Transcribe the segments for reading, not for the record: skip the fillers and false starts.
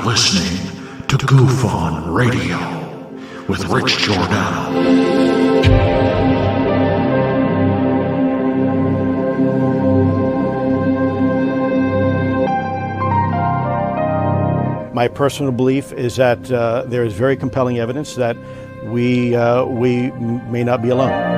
listening to Goof On Radio with Rich Giordano. My personal belief is that there is very compelling evidence that we may not be alone.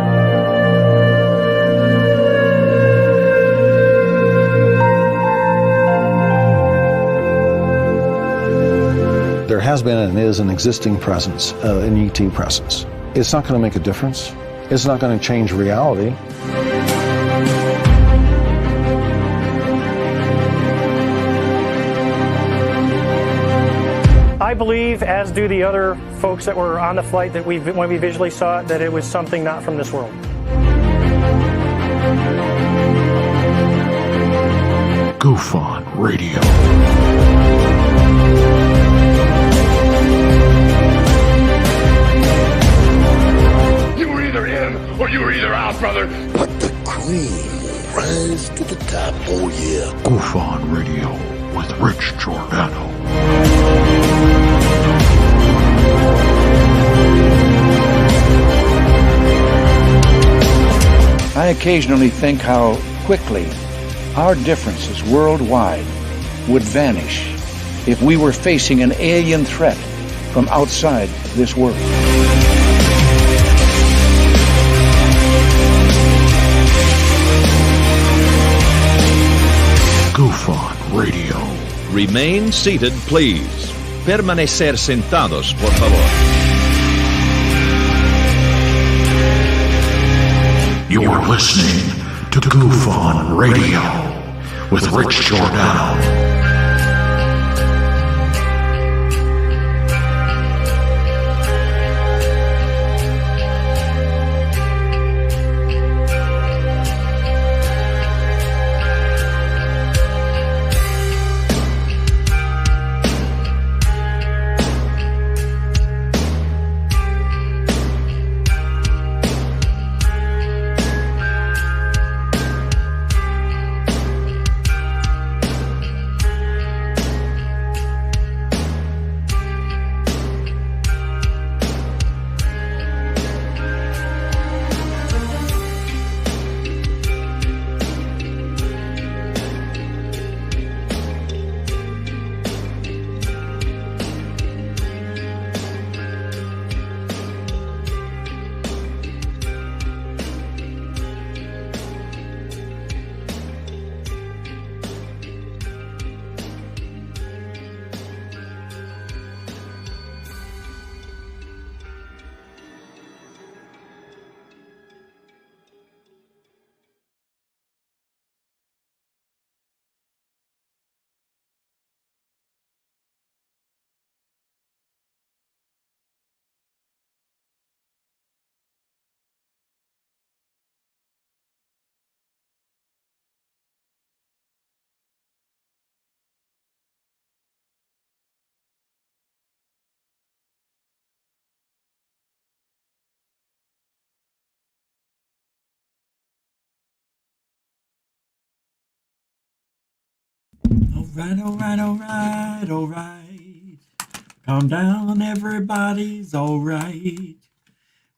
There has been and is an existing presence, an ET presence. It's not going to make a difference. It's not going to change reality. I believe, as do the other folks that were on the flight, that when we visually saw it, that it was something not from this world. Goof On Radio. You were either in or you were either out, brother. But the cream will rise to the top, oh yeah. Goof On Radio with Rich Giordano. I occasionally think how quickly our differences worldwide would vanish if we were facing an alien threat from outside this world. Goof On Radio. Remain seated, please. Permanecer sentados, por favor. You're listening to Goof On Radio with Rich Giordano. All right. Calm down, everybody's all right.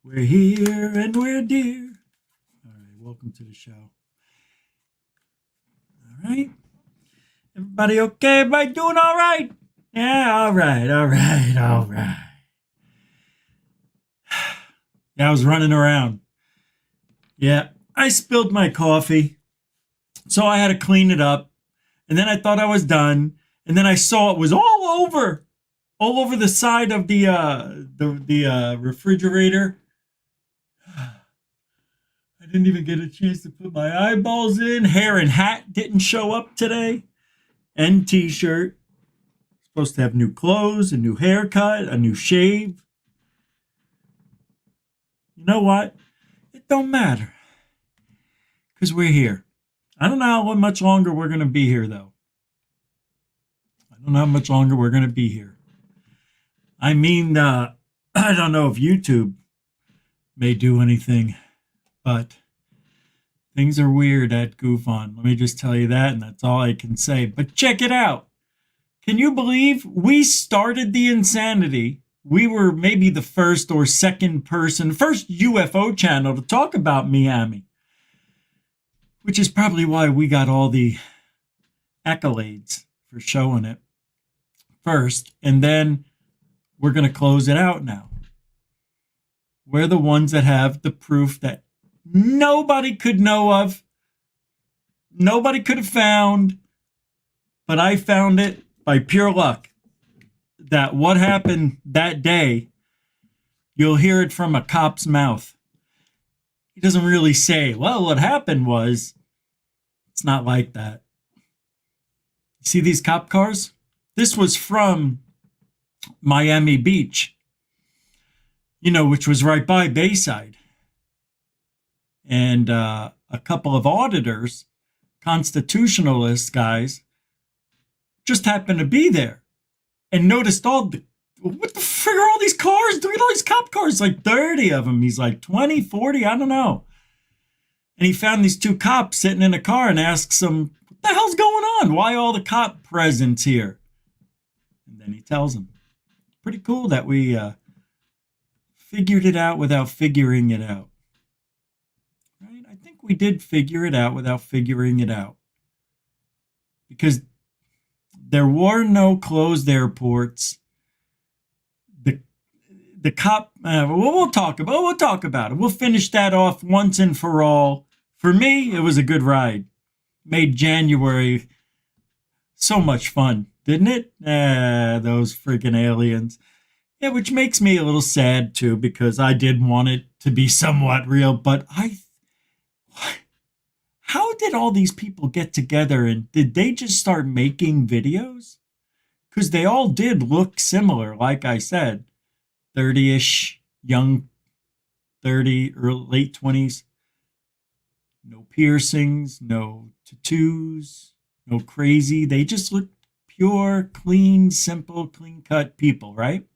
We're here and we're dear. All right, welcome to the show. All right. Everybody okay? Everybody doing all right? Yeah, all right. Yeah, I was running around. Yeah, I spilled my coffee, so I had to clean it up. And then I thought I was done. And then I saw it was all over the side of the refrigerator. I didn't even get a chance to put my eyeballs in. Hair and hat didn't show up today. And t-shirt. Supposed to have new clothes, a new haircut, a new shave. You know what? It don't matter. Because we're here. I don't know how much longer we're going to be here, though. I don't know how much longer we're going to be here. I mean, I don't know if YouTube may do anything, but things are weird at Goof On. Let me just tell you that, and that's all I can say. But check it out. Can you believe we started the insanity? We were maybe the first or second UFO channel to talk about Miami, which is probably why we got all the accolades for showing it first. And then we're going to close it out now. We're the ones that have the proof that nobody could know of, nobody could have found, but I found it by pure luck. That what happened that day, you'll hear it from a cop's mouth. He doesn't really say, well, what happened was, it's not like that. You see these cop cars? This was from Miami Beach, which was right by Bayside. And a couple of auditors, constitutionalist guys, just happened to be there and noticed what the frig are all these cars? Look at all these cop cars, like 30 of them. He's like 20, 40, I don't know. And he found these two cops sitting in a car and asks them, what the hell's going on? Why all the cop presence here? And then he tells them. Pretty cool that we figured it out without figuring it out. Right? I think we did figure it out without figuring it out. Because there were no closed airports. The cop, we'll talk about it. We'll finish that off once and for all. For me, it was a good ride. Made January so much fun, didn't it? Those freaking aliens. Yeah, which makes me a little sad too, because I did want it to be somewhat real, but how did all these people get together, and did they just start making videos? Because they all did look similar, like I said. 30-ish, young 30, early, late 20s. No piercings, no tattoos, no crazy. They just look pure, clean, simple, clean-cut people, right?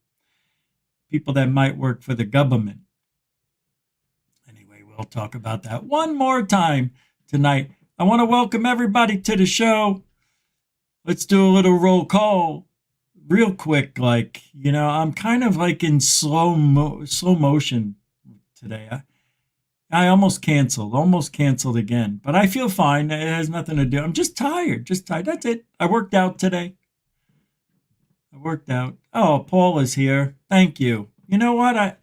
People that might work for the government. Anyway, we'll talk about that one more time tonight. I want to welcome everybody to the show. Let's do a little roll call real quick. I'm kind of like in slow motion today. I almost canceled again, but I feel fine. It has nothing to do. I'm just tired. That's it. I worked out today. Oh, Paul is here. Thank you. You know what? I'm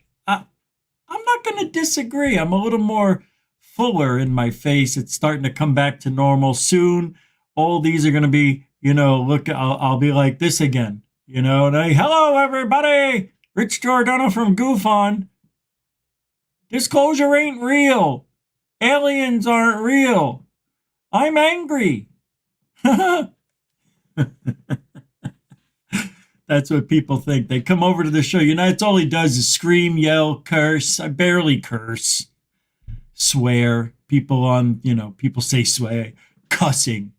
not going to disagree. I'm a little more fuller in my face. It's starting to come back to normal soon. All these are going to be, look, I'll be like this again, and hello, everybody. Rich Giordano from Goof On. Disclosure ain't real. Aliens aren't real. I'm angry. That's what people think. They come over to the show. It's all he does is scream, yell, curse. I barely curse. Swear. People say swear. Cussing.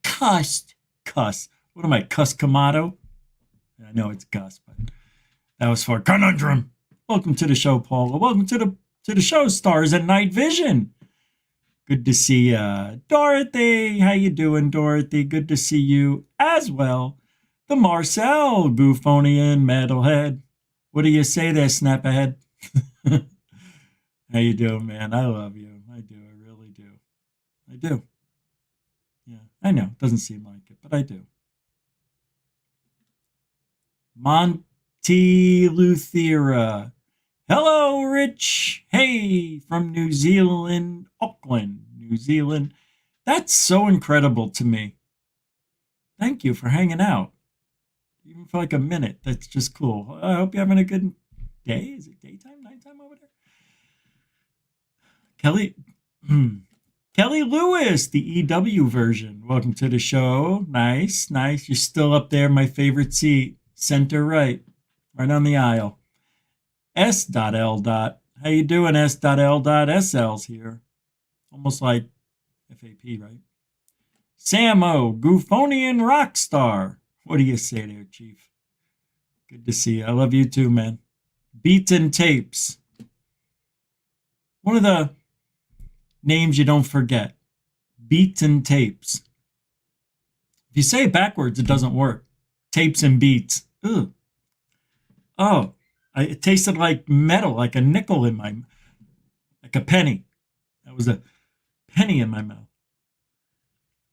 Cussed. Cuss. What am I, Cuss Kamato? I know it's Gus, but that was for Conundrum. Welcome to the show, Paula. Welcome to the show, Stars at Night Vision. Good to see Dorothy. How you doing, Dorothy? Good to see you as well. The Marcel, Goofonian, Metalhead. What do you say there, Snap Ahead? How you doing, man? I love you. I do. I really do. I do. Yeah, I know. Doesn't seem like it, but I do. Monty Luthera. Hello, Rich. Hey, from New Zealand, Auckland, New Zealand. That's so incredible to me. Thank you for hanging out. Even for like a minute. That's just cool. I hope you're having a good day. Is it daytime, nighttime over there? Kelly Lewis, the EW version. Welcome to the show. Nice. You're still up there, my favorite seat. Center right on the aisle. S.L. How you doing, S.L. SL's here. Almost like FAP, right? Sam O, Goofonian Rockstar. What do you say there, Chief? Good to see you. I love you too, man. Beats and Tapes. One of the names you don't forget. Beats and Tapes. If you say it backwards, it doesn't work. Tapes and beats. Ugh. Oh, it tasted like metal, like a nickel in my, like a penny. That was a penny in my mouth.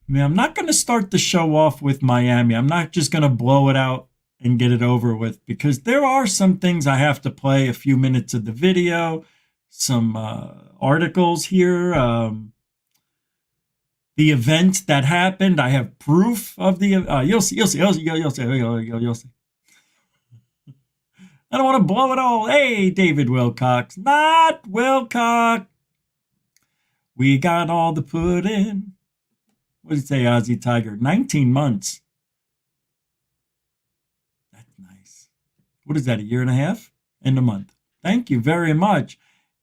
I mean, I'm not going to start the show off with Miami. I'm not just going to blow it out and get it over with, because there are some things I have to play, a few minutes of the video, some articles here, the event that happened. I have proof of the, you'll see. I don't want to blow it all. Hey, David Wilcox, not Wilcox. We got all the pudding. What did it say, Aussie Tiger? 19 months. That's nice. What is that, a year and a half? And a month. Thank you very much.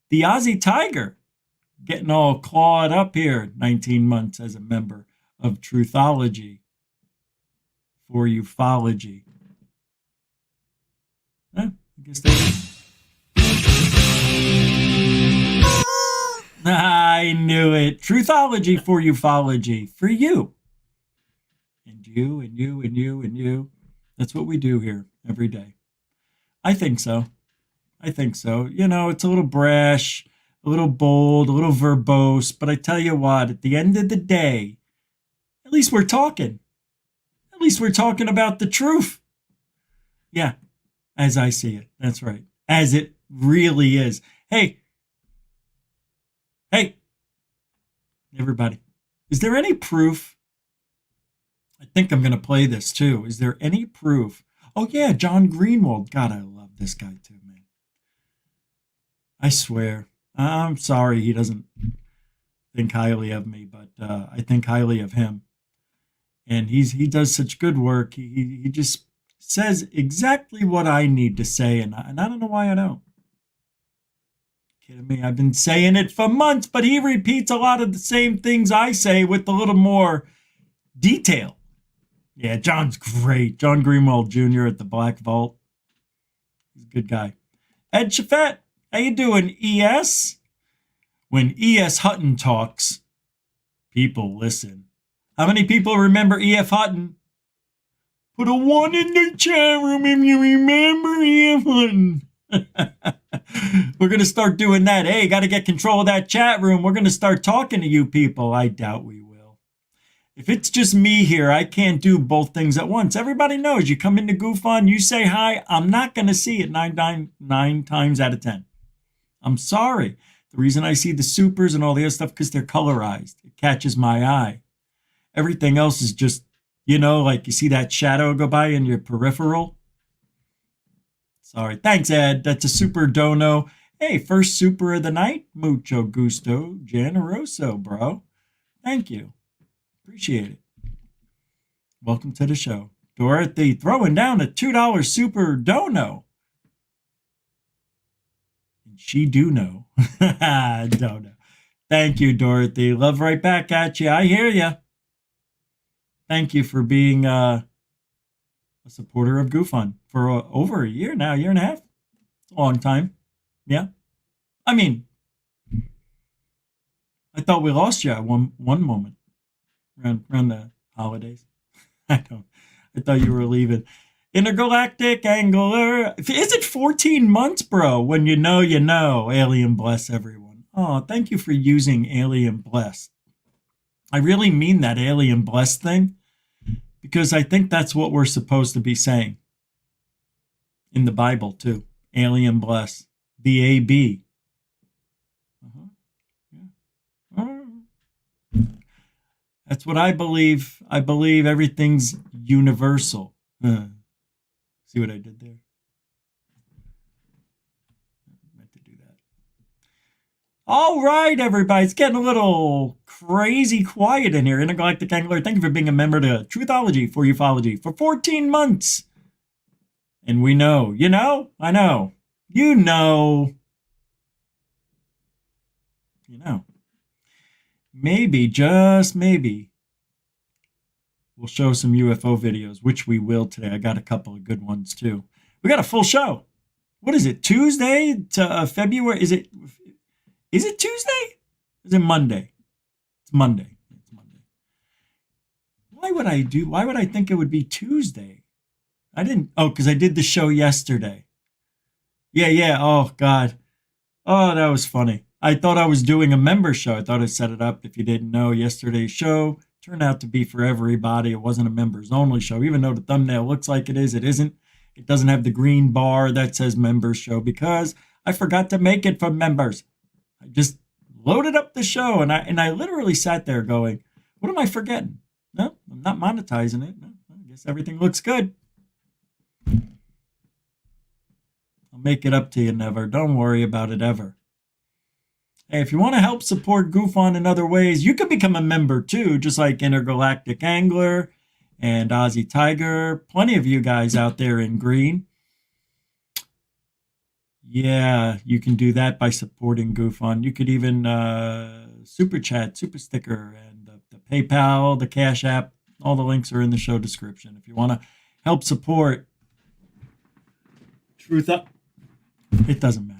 The Aussie Tiger getting all clawed up here. 19 months as a member of Truthology for ufology. I guess they I knew it. Truthology for ufology. For you. And you, and you, and you, and you. That's what we do here every day. I think so. I think so. You know, it's a little brash, a little bold, a little verbose, but I tell you what, at the end of the day, at least we're talking. At least we're talking about the truth. Yeah, as I see it. That's right. As it really is. Hey, everybody, is there any proof? I think I'm going to play this too. Is there any proof? Oh, yeah, John Greenwald. God, I love this guy too, man. I swear. I'm sorry he doesn't think highly of me, but I think highly of him. And he does such good work. He just says exactly what I need to say, and I don't know why I don't. Kidding me? I've been saying it for months, but he repeats a lot of the same things I say with a little more detail. Yeah, John's great. John Greenwald Jr. at the Black Vault. He's a good guy. Ed Chaffet, how you doing, ES? When E.S. Hutton talks, people listen. How many people remember E.F. Hutton? Put a 1 in the chat room if you remember E.F. Hutton. We're going to start doing that. Hey, got to get control of that chat room. We're going to start talking to you people. I doubt we will. If it's just me here, I can't do both things at once. Everybody knows you come into Goof On, you say hi. I'm not going to see it nine times out of 10. I'm sorry. The reason I see the supers and all the other stuff, because they're colorized. It catches my eye. Everything else is just, you know, like you see that shadow go by in your peripheral. Sorry. Thanks, Ed. That's a super dono. Hey, first super of the night. Mucho gusto. Generoso, bro. Thank you. Appreciate it. Welcome to the show. Dorothy throwing down a $2 super dono. And she do know. Dono. Thank you, Dorothy. Love right back at you. I hear you. Thank you for being a supporter of Goof On for over a year now, year and a half. It's a long time. Yeah. I mean, I thought we lost you at one moment around the holidays. I thought you were leaving. Intergalactic Angler. Is it 14 months, bro? When you know, you know. Alien bless everyone. Oh, thank you for using alien bless. I really mean that alien bless thing, because I think that's what we're supposed to be saying in the Bible too. Alien bless. The AB. That's what I believe. I believe everything's universal. See what I did there? I meant to do that. All right, everybody. It's getting a little crazy quiet in here. Intergalactic Angler, thank you for being a member to Truthology for Ufology for 14 months. And we know, you know, I know, you know, maybe, just maybe, we'll show some UFO videos, which we will today. I got a couple of good ones too. We got a full show. What is it? Tuesday to February? Is it Tuesday? Is it Monday? It's Monday. It's Monday. Why would I think it would be Tuesday? I didn't. Oh, because I did the show yesterday. Yeah. Oh, God. Oh, that was funny. I thought I was doing a member show. I thought I set it up. If you didn't know, yesterday's show turned out to be for everybody. It wasn't a members only show, even though the thumbnail looks like it is. It isn't. It doesn't have the green bar that says members show because I forgot to make it for members. I just loaded up the show and I literally sat there going, what am I forgetting? No, I'm not monetizing it. No, I guess everything looks good. I'll make it up to you, never. Don't worry about it ever. Hey, if you want to help support Goof On in other ways, you can become a member too, just like Intergalactic Angler and Aussie Tiger. Plenty of you guys out there in green. Yeah, you can do that by supporting Goof On. You could even super chat, super sticker, and the PayPal, the Cash App. All the links are in the show description. If you want to help support it doesn't matter.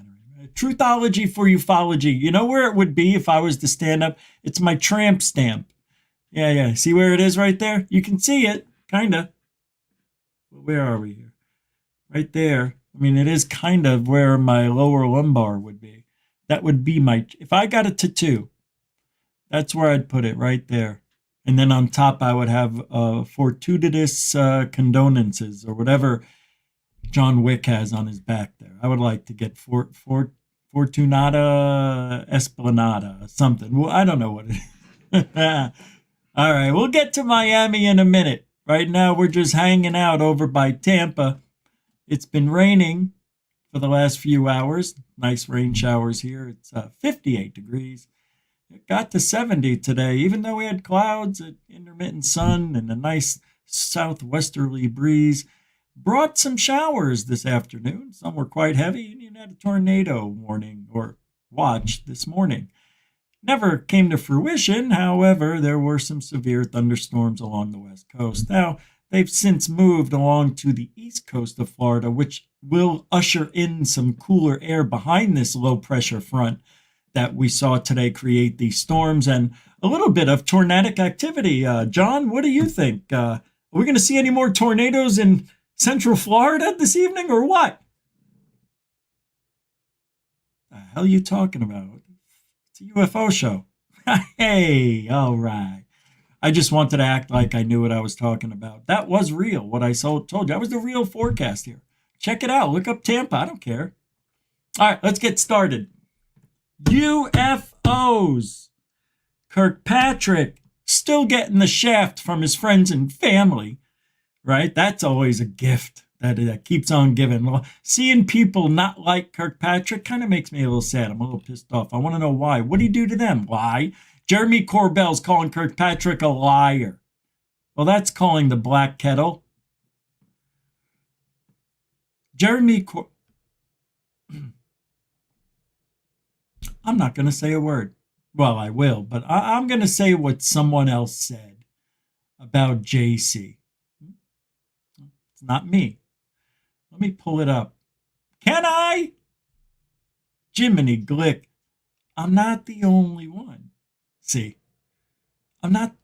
Truthology for ufology. You know where it would be if I was to stand up? It's my tramp stamp. Yeah. See where it is right there? You can see it, kind of. Where are we here? Right there. I mean, it is kind of where my lower lumbar would be. That would be if I got a tattoo, that's where I'd put it, right there. And then on top, I would have fortuitous condolences or whatever John Wick has on his back there. I would like to get Fortunata Esplanada, something. Well, I don't know what it is. All right, we'll get to Miami in a minute. Right now, we're just hanging out over by Tampa. It's been raining for the last few hours. Nice rain showers here. It's 58 degrees. It got to 70 today, even though we had clouds, intermittent sun, and a nice southwesterly breeze. Brought some showers this afternoon. Some were quite heavy, and even had a tornado warning or watch this morning. Never came to fruition. However, there were some severe thunderstorms along the west coast. Now, they've since moved along to the east coast of Florida, which will usher in some cooler air behind this low-pressure front that we saw today create these storms and a little bit of tornadic activity. John, what do you think? Are we going to see any more tornadoes in Central Florida this evening or what? The hell are you talking about? It's a UFO show. Hey, all right. I just wanted to act like I knew what I was talking about. That was real, what I told you. That was the real forecast here. Check it out. Look up Tampa. I don't care. All right, let's get started. UFOs. Kirkpatrick still getting the shaft from his friends and family. Right? That's always a gift that keeps on giving. Well, seeing people not like Kirkpatrick kind of makes me a little sad. I'm a little pissed off. I want to know why. What did he do to them? Why? Jeremy Corbell's calling Kirkpatrick a liar. Well, that's calling the black kettle. I'm not going to say a word. Well, I will, but I'm going to say what someone else said about JC. Not me. Let me pull it up. Can I? Jiminy Glick. I'm not the only one. See, I'm not.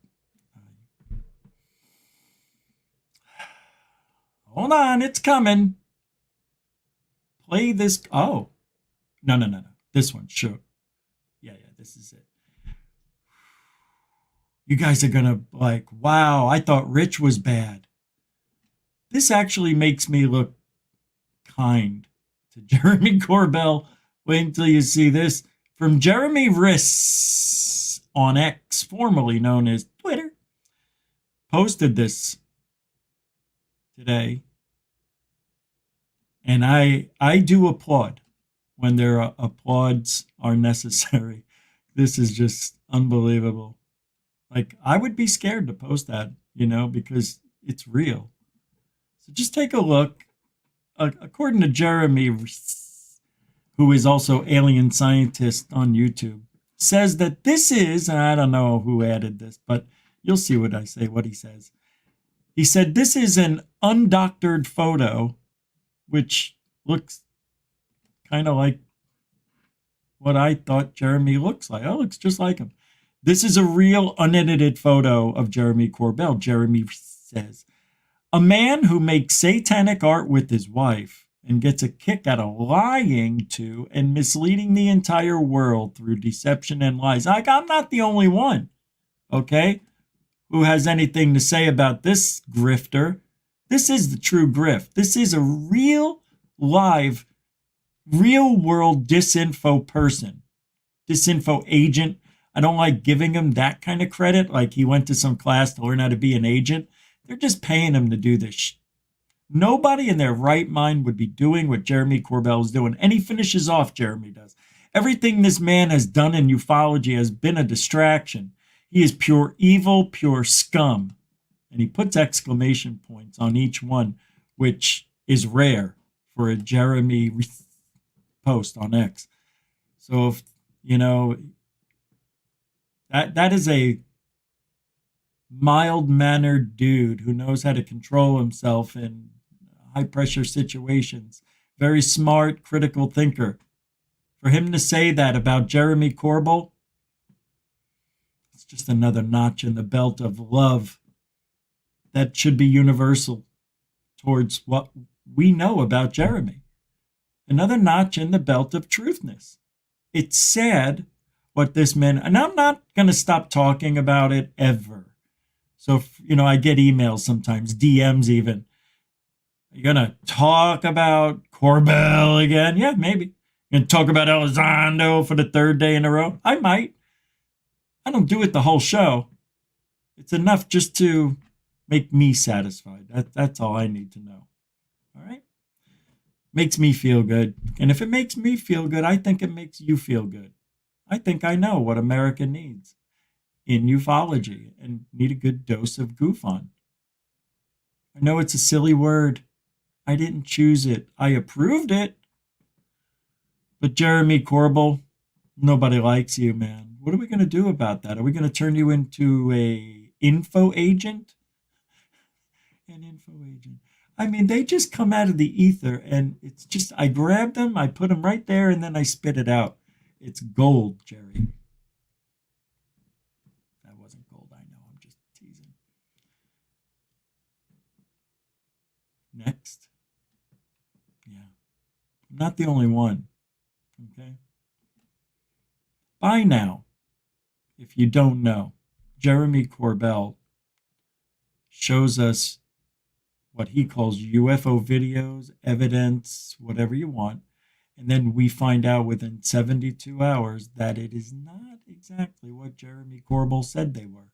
Hold on, it's coming. Play this. Oh, no. This one, sure. Yeah, this is it. You guys are gonna wow, I thought Rich was bad. This actually makes me look kind to Jeremy Corbell. Wait until you see this. From Jeremy Riss on X, formerly known as Twitter, posted this today. And I do applaud when their applauds are necessary. This is just unbelievable. I would be scared to post that, because it's real. So just take a look. According to Jeremy, who is also alien scientist on YouTube, says that this is, and I don't know who added this, but you'll see what he says. He said this is an undoctored photo, which looks kind of like what I thought Jeremy looks like. Oh, it looks just like him. This is a real unedited photo of Jeremy Corbell. Jeremy says, A man who makes satanic art with his wife and gets a kick out of lying to and misleading the entire world through deception and lies. Like, I'm not the only one, okay, who has anything to say about this grifter. This is the true grift. This is a real, live, real world disinfo person, disinfo agent. I don't like giving him that kind of credit, like he went to some class to learn how to be an agent. They're just paying him to do this. Nobody in their right mind would be doing what Jeremy Corbell is doing. And he finishes off, Jeremy does. Everything this man has done in ufology has been a distraction. He is pure evil, pure scum. And he puts exclamation points on each one, which is rare for a Jeremy post on X. So, if, you know, that is a mild-mannered dude who knows how to control himself in high-pressure situations. Very smart, critical thinker. For him to say that about Jeremy Corbell, it's just another notch in the belt of love that should be universal towards what we know about Jeremy. Another notch in the belt of truthness. It's sad what this man, and I'm not going to stop talking about it ever. So, if, you know, I get emails sometimes, DMs even. Are you going to talk about Corbell again? Yeah, maybe. Going to talk about Elizondo for the third day in a row? I might. I don't do it the whole show. It's enough just to make me satisfied. That's all I need to know. All right? Makes me feel good. And if it makes me feel good, I think it makes you feel good. I think I know what America needs in ufology and need a good dose of goof on. I know it's a silly word. I didn't choose it. I approved it. But Jeremy Corbell, nobody likes you, man. What are we going to do about that? Are we going to turn you into a info agent? An info agent. I mean, they just come out of the ether and it's just, I grab them, I put them right there, and then I spit it out. It's gold, Jerry. That wasn't gold, I know. I'm just teasing. Next. Yeah. I'm not the only one. Okay. By now, if you don't know, Jeremy Corbell shows us what he calls UFO videos, evidence, whatever you want. And then we find out within 72 hours that it is not exactly what Jeremy Corbell said they were.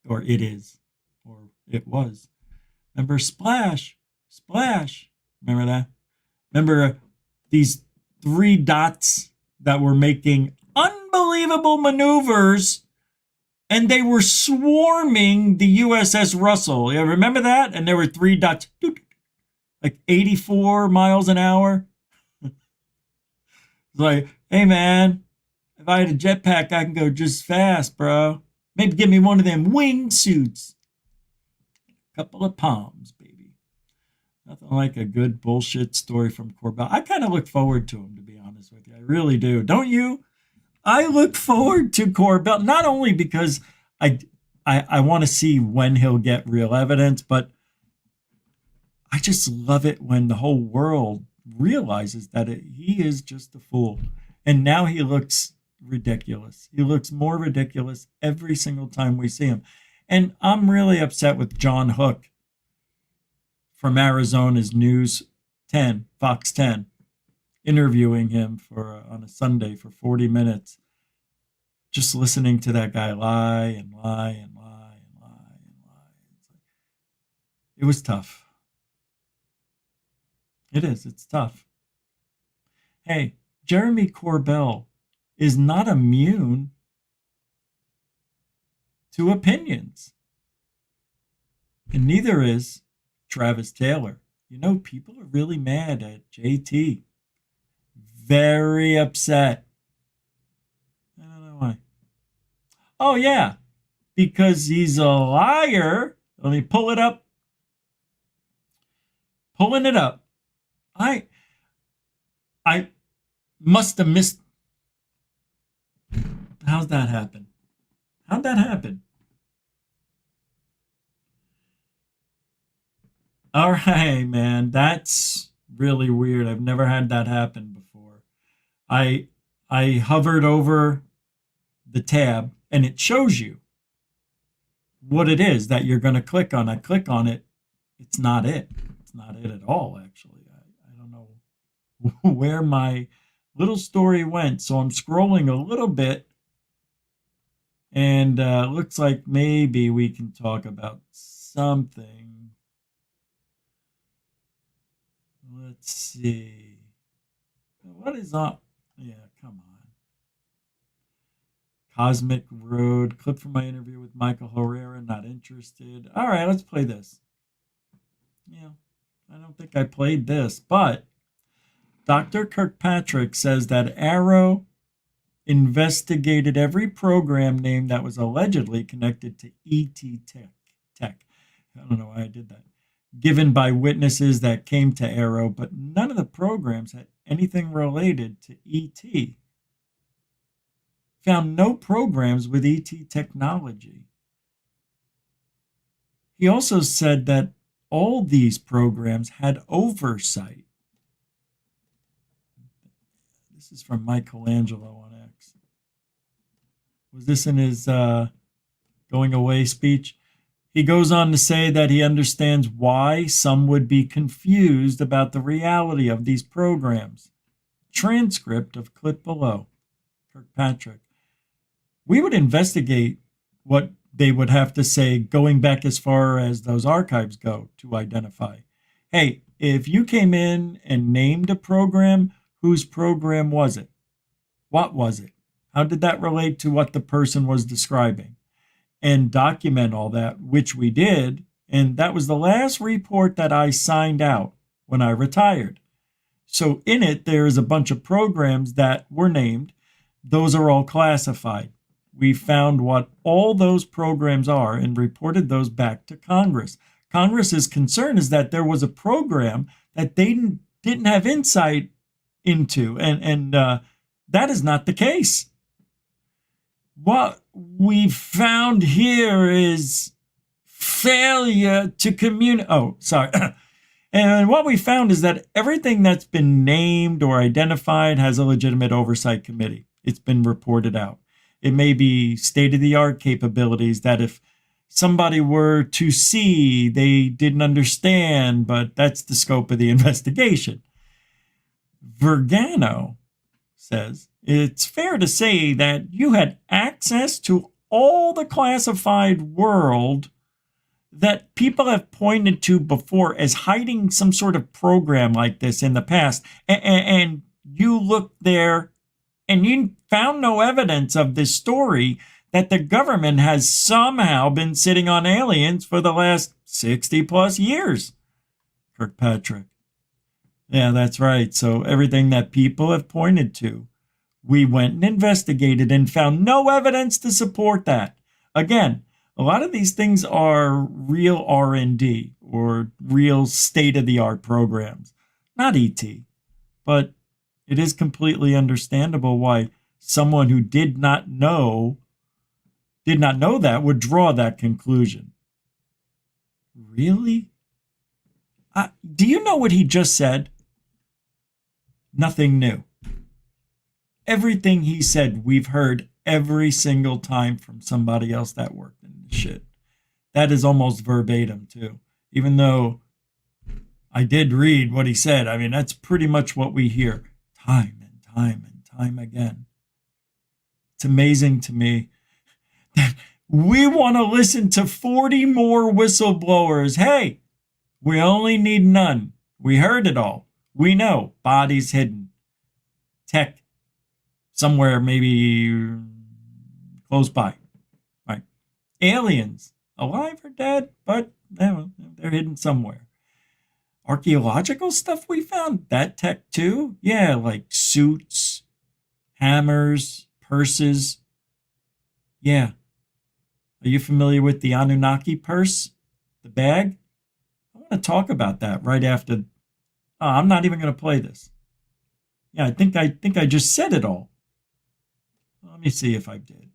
Or it is. Or it was. Remember Splash? Splash. Remember that? Remember these 3 dots that were making unbelievable maneuvers, and they were swarming the USS Russell. You remember that? And there were 3 dots, like 84 miles an hour. It's like, hey man, if I had a jetpack, I can go just fast, bro. Maybe give me one of them wingsuits. Couple of palms, baby. Nothing like a good bullshit story from Corbell. I kind of look forward to him, to be honest with you. I really do. Don't you? I look forward to Corbell, not only because I want to see when he'll get real evidence, but I just love it when the whole world realizes that he is just a fool. And now he looks ridiculous. He looks more ridiculous every single time we see him. And I'm really upset with John Hook from Arizona's News 10, Fox 10, interviewing him for on a Sunday for 40 minutes. Just listening to that guy lie and lie and lie and lie and lie. It was tough. It is. It's tough. Hey, Jeremy Corbell is not immune to opinions. And neither is Travis Taylor. You know, people are really mad at JT. Very upset. I don't know why. Oh, yeah. Because he's a liar. Let me pull it up. Pulling it up. I must have missed. How's that happen? How'd that happen? All right, man. That's really weird. I've never had that happen before. I I hovered over the tab and it shows you what it is that you're going to click on. I click on it. It's not it. It's not it at all, actually. I don't know where my little story went. So I'm scrolling a little bit and looks like maybe we can talk about something. Let's see. What is up? Yeah, come on. Cosmic Road, clip from my interview with Michael Herrera, not interested. All right, let's play this. Yeah, I don't think I played this, but Dr. Kirkpatrick says that Arrow investigated every program name that was allegedly connected to ET Tech. I don't know why I did that. Given by witnesses that came to Arrow, but none of the programs had anything related to ET. Found no programs with ET technology. He also said that all these programs had oversight. This is from Michelangelo on X. Was this in his going away speech? He goes on to say that he understands why some would be confused about the reality of these programs. Transcript of clip below. Kirkpatrick. We would investigate what they would have to say going back as far as those archives go to identify. Hey, if you came in and named a program, whose program was it? What was it? How did that relate to what the person was describing? And document all that, which we did. And that was the last report that I signed out when I retired. So in it, there is a bunch of programs that were named. Those are all classified. We found what all those programs are and reported those back to Congress. Congress's concern is that there was a program that they didn't have insight into, and that is not the case. What we found here is failure to communicate. Oh, sorry. And what we found is that everything that's been named or identified has a legitimate oversight committee. It's been reported out. It may be state-of-the-art capabilities that if somebody were to see, they didn't understand, but that's the scope of the investigation. Vergano says, it's fair to say that you had access to all the classified world that people have pointed to before as hiding some sort of program like this in the past. And you looked there and you found no evidence of this story that the government has somehow been sitting on aliens for the last 60 plus years. Kirkpatrick. Yeah, that's right. So everything that people have pointed to, we went and investigated and found no evidence to support that. Again, a lot of these things are real R&D or real state-of-the-art programs, not ET. But it is completely understandable why someone who did not know that would draw that conclusion. Really? Do you know what he just said? Nothing new. Everything he said, we've heard every single time from somebody else that worked in this shit. That is almost verbatim, too. Even though I did read what he said, I mean, that's pretty much what we hear time and time and time again. It's amazing to me that we want to listen to 40 more whistleblowers. Hey, we only need none. We heard it all. We know bodies hidden. Tech somewhere maybe close by. Right? Aliens alive or dead, but they're hidden somewhere. Archaeological stuff we found, that tech too. Yeah, like suits, hammers, purses. Yeah. Are you familiar with the Anunnaki purse? The bag? I want to talk about that right after. Oh, I'm not even going to play this. Yeah, I think I just said it all. Let me see if I did.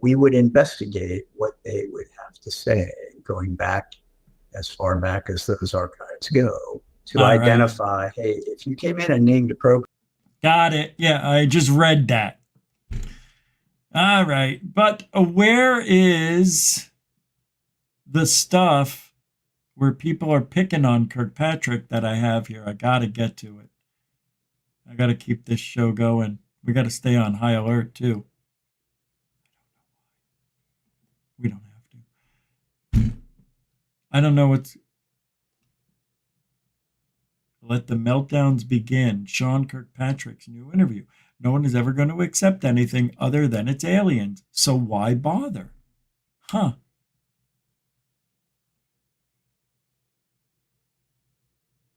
We would investigate what they would have to say. going back as far back as those archives go to All identify, hey, if you came in and named a program. Got it. Yeah, I just read that. All right. But where is the stuff where people are picking on Kirkpatrick that I have here? I got to get to it. I got to keep this show going. We got to stay on high alert, too. We don't have to. I don't know what's... Let the meltdowns begin. Sean Kirkpatrick's new interview. No one is ever going to accept anything other than it's aliens. So why bother? Huh.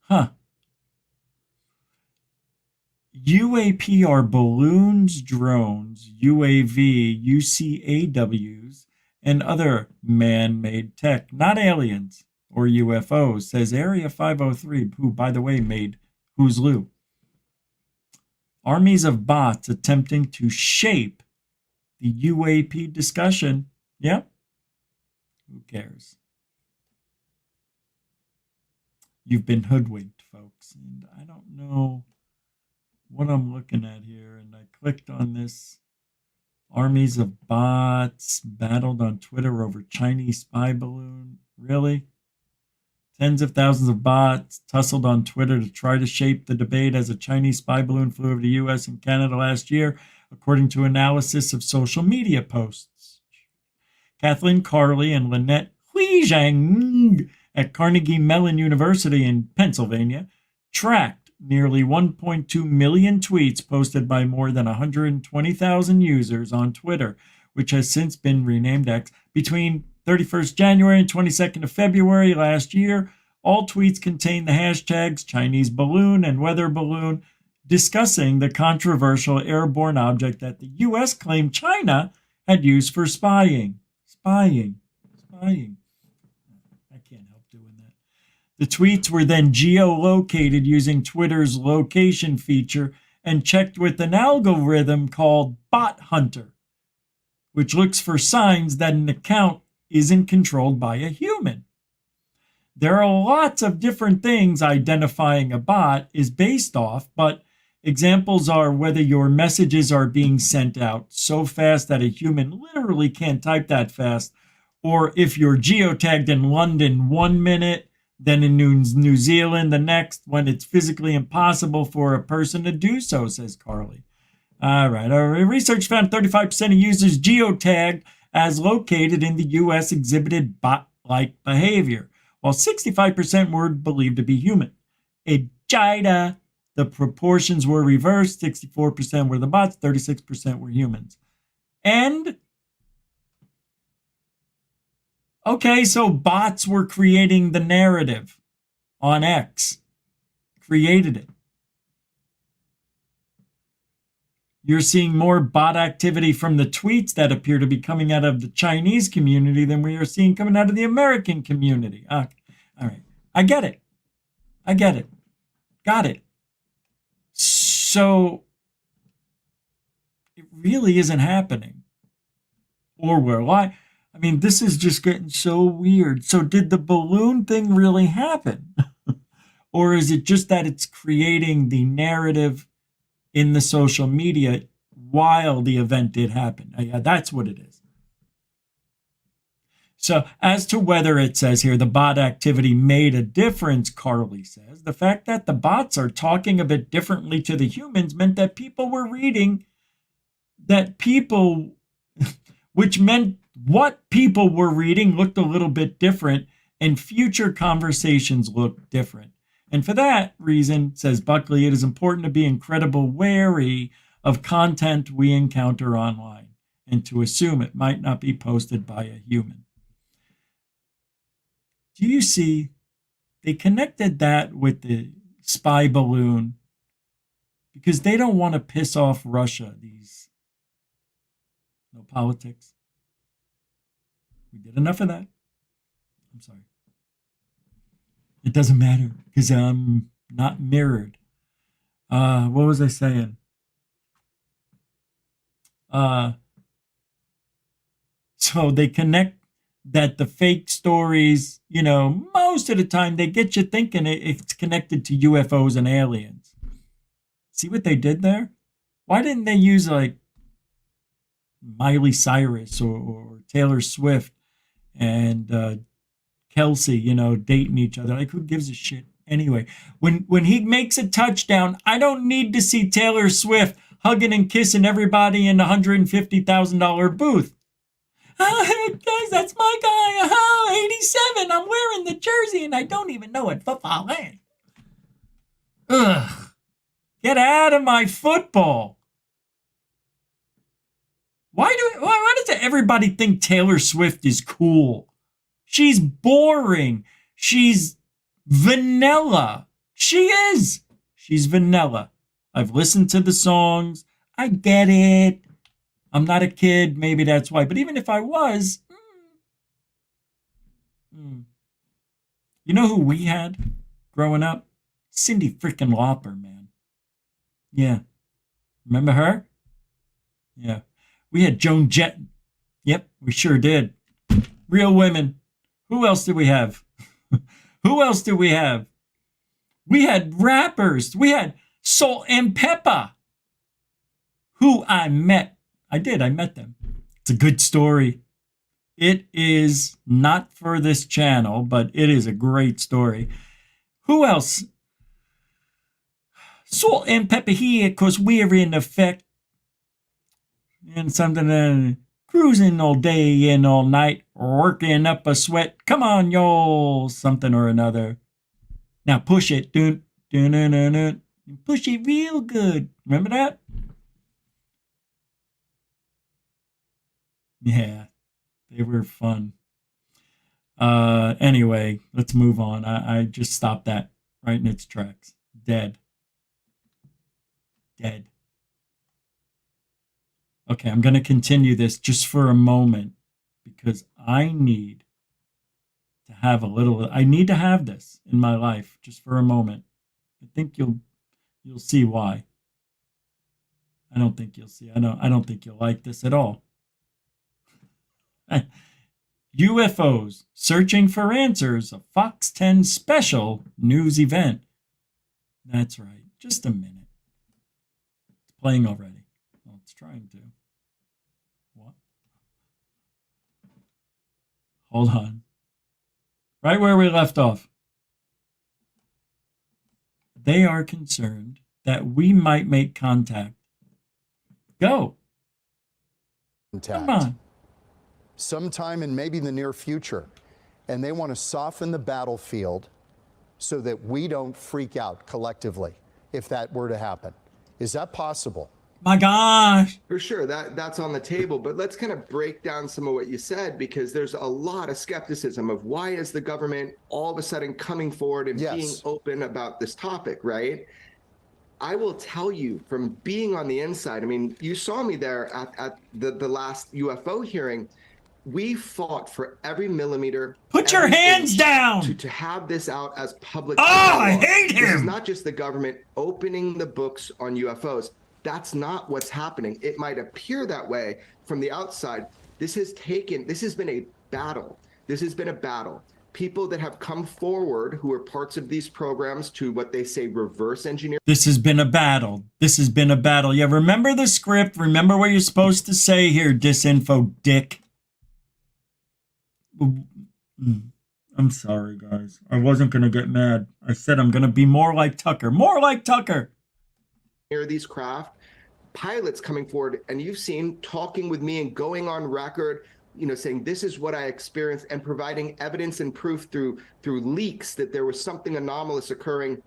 Huh. UAP are balloons, drones, UAV, UCAWs, and other man-made tech, not aliens or UFOs, says Area 503, who, by the way, made Who's Lou. Armies of bots attempting to shape the UAP discussion. Yep. Who cares? You've been hoodwinked, folks. And I don't know what I'm looking at here. And I clicked on this. Armies of bots battled on Twitter over Chinese spy balloon. Really? Tens of thousands of bots tussled on Twitter to try to shape the debate as a Chinese spy balloon flew over the U.S. and Canada last year, according to analysis of social media posts. Kathleen Carley and Lynette Huizhang at Carnegie Mellon University in Pennsylvania tracked nearly 1.2 million tweets posted by more than 120,000 users on Twitter, which has since been renamed X, between 31st January and 22nd of February last year. All tweets contain the hashtags Chinese balloon and weather balloon, discussing the controversial airborne object that the U.S. claimed China had used for spying. Spying. I can't help doing that. The tweets were then geolocated using Twitter's location feature and checked with an algorithm called Bot Hunter, which looks for signs that an account isn't controlled by a human. There are lots of different things identifying a bot is based off, but examples are whether your messages are being sent out so fast that a human literally can't type that fast, or if you're geotagged in London 1 minute, then in New Zealand the next, when it's physically impossible for a person to do so, says Carly. All right, our research found 35% of users geotagged as located in the U.S. exhibited bot-like behavior, while 65% were believed to be human. In China, the proportions were reversed. 64% were the bots, 36% were humans. And, okay, so bots were creating the narrative on X, created it. You're seeing more bot activity from the tweets that appear to be coming out of the Chinese community than we are seeing coming out of the American community. All right. I get it. Got it. So it really isn't happening. Or why? I mean, this is just getting so weird. So did the balloon thing really happen? Or is it just that it's creating the narrative in the social media while the event did happen? Yeah, that's what it is. So as to whether it says here the bot activity made a difference, Carly says, the fact that the bots are talking a bit differently to the humans meant that people were reading which meant what people were reading looked a little bit different and future conversations looked different. And for that reason, says Buckley, it is important to be incredibly wary of content we encounter online and to assume it might not be posted by a human. Do you see? They connected that with the spy balloon because they don't want to piss off Russia. No politics. We did enough of that. I'm sorry. It doesn't matter because I'm not mirrored. What was I saying? So they connect that the fake stories, most of the time they get you thinking it's connected to UFOs and aliens. See what they did there? Why didn't they use like Miley Cyrus or Taylor Swift and Kelsey, dating each other? Like, who gives a shit? Anyway, when he makes a touchdown, I don't need to see Taylor Swift hugging and kissing everybody in the $150,000 booth. Oh, guys, that's my guy. Oh, 87. I'm wearing the jersey and I don't even know what football is. Ugh. Get out of my football. Why does everybody think Taylor Swift is cool? She's boring. She's vanilla. She is. She's vanilla. I've listened to the songs. I get it. I'm not a kid. Maybe that's why. But even if I was, you know who we had growing up? Cyndi freaking Lauper, man. Yeah. Remember her? Yeah. We had Joan Jett. Yep, we sure did. Real women. Who else did we have? Who else did we have? We had rappers. We had Salt and Pepper, who I met. I met them. It's a good story. It is not for this channel, but it is a great story. Who else? Salt and Pepper here, because we're in effect. And something, cruising all day and all night, working up a sweat. Come on, y'all, something or another. Now push it. Dun, dun, dun, dun, dun. Push it real good. Remember that? Yeah, they were fun. Anyway, let's move on. I just stopped that right in its tracks. Dead. Okay, I'm going to continue this just for a moment because I need to have I need to have this in my life just for a moment. I think you'll see why. I don't think you'll see. I don't think you'll like this at all. UFOs searching for answers, a Fox 10 special news event. That's right. Just a minute. It's playing already. Well, it's trying to. What? Hold on. Right where we left off. They are concerned that we might make contact. Go. Come on. Sometime in maybe the near future. And they want to soften the battlefield so that we don't freak out collectively if that were to happen. Is that possible? My gosh. For sure, that's on the table, but let's kind of break down some of what you said, because there's a lot of skepticism of why is the government all of a sudden coming forward and being open about this topic, right? I will tell you from being on the inside, I mean, you saw me there at the last UFO hearing. We fought for every millimeter. Put your hands down! To have this out as public. Oh, I hate him! This is not just the government opening the books on UFOs. That's not what's happening. It might appear that way from the outside. This has been a battle. This has been a battle. People that have come forward who are parts of these programs to what they say reverse engineer. This has been a battle. This has been a battle. Yeah, remember the script. Remember what you're supposed to say here, disinfo dick. I'm sorry, guys. I wasn't going to get mad. I said I'm going to be more like Tucker. More like Tucker. These craft pilots coming forward, and you've seen talking with me and going on record, saying this is what I experienced and providing evidence and proof through leaks that there was something anomalous occurring.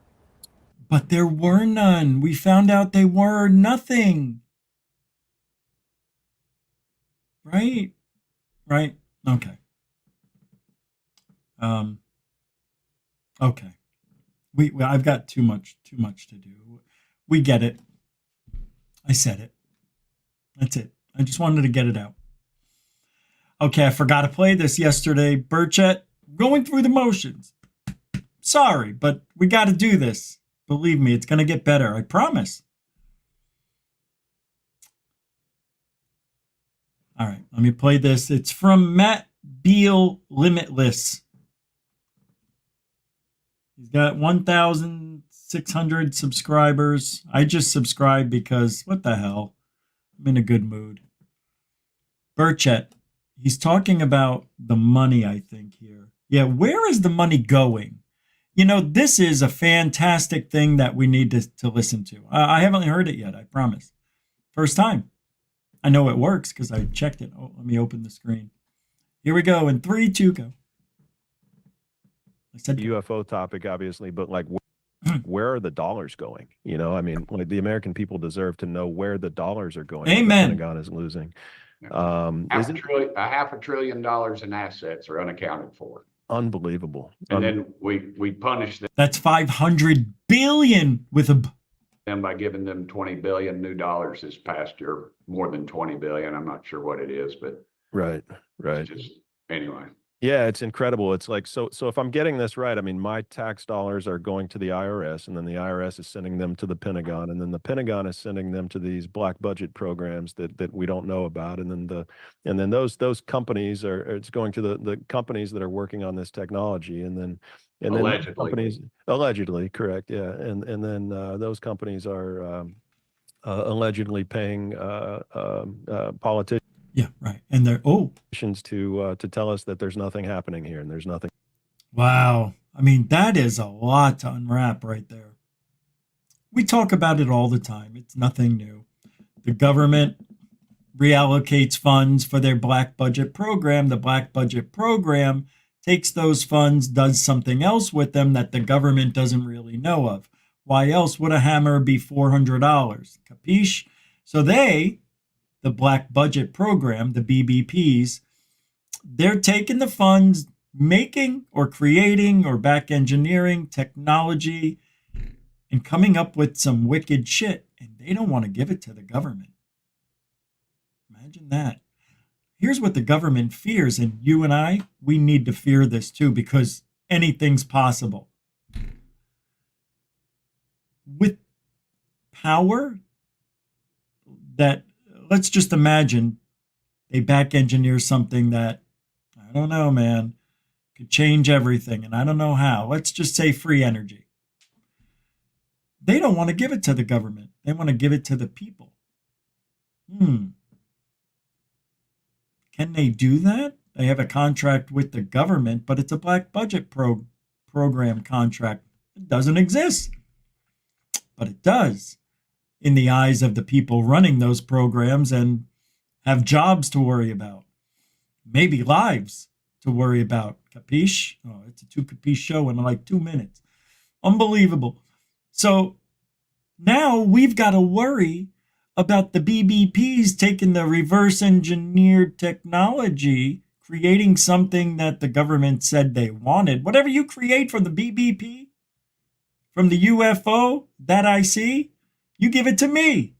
But there were none. We found out they were nothing. Right? Okay. Okay. I've got too much to do. We get it. I said it. That's it. I just wanted to get it out. Okay, I forgot to play this yesterday. Burchett, going through the motions. Sorry, but we got to do this. Believe me, it's going to get better. I promise. All right, let me play this. It's from Matt Beal Limitless. He's got 1,600 subscribers. I just subscribed because, what the hell? I'm in a good mood. Burchett. He's talking about the money, I think, here. Yeah, where is the money going? You know, this is a fantastic thing that we need to listen to. I haven't heard it yet, I promise. First time. I know it works because I checked it. Oh, let me open the screen. Here we go. In 3, 2, go. I said UFO topic, obviously, but like, where are the dollars going? You know, I mean, like the American people deserve to know where the dollars are going. Amen. The Pentagon is losing. $500 billion in assets are unaccounted for. Unbelievable. And then we punish them. That's 500 billion with a them by giving them 20 billion new dollars this past year, more than 20 billion. I'm not sure what it is, but right. Just anyway. Yeah, it's incredible. It's like, so if I'm getting this right, I mean, my tax dollars are going to the IRS, and then the IRS is sending them to the Pentagon, and then the Pentagon is sending them to these black budget programs that we don't know about, and then those companies it's going to the companies that are working on this technology, and then companies allegedly, correct, yeah, and then those companies are allegedly paying politicians. Yeah, right. And they're to tell us that there's nothing happening here and there's nothing. Wow. I mean, that is a lot to unwrap right there. We talk about it all the time. It's nothing new. The government reallocates funds for their black budget program. The black budget program takes those funds, does something else with them that the government doesn't really know of. Why else would a hammer be $400? Capiche? So the black budget program, the BBPs, they're taking the funds, making or creating or back engineering technology and coming up with some wicked shit, and they don't want to give it to the government. Imagine that. Here's what the government fears, and you and I, we need to fear this too, because anything's possible. With power that, let's just imagine they back engineer something that, I don't know, man, could change everything. And I don't know how. Let's just say free energy. They don't want to give it to the government. They want to give it to the people. Can they do that? They have a contract with the government, but it's a black budget program contract. It doesn't exist. But it does, in the eyes of the people running those programs, and have jobs to worry about, maybe lives to worry about. Capiche? Oh, it's a 2 capiche show in like 2 minutes. Unbelievable. So now we've got to worry about the BBPs taking the reverse engineered technology, creating something that the government said they wanted. Whatever you create from the BBP, from the UFO that I see, you give it to me.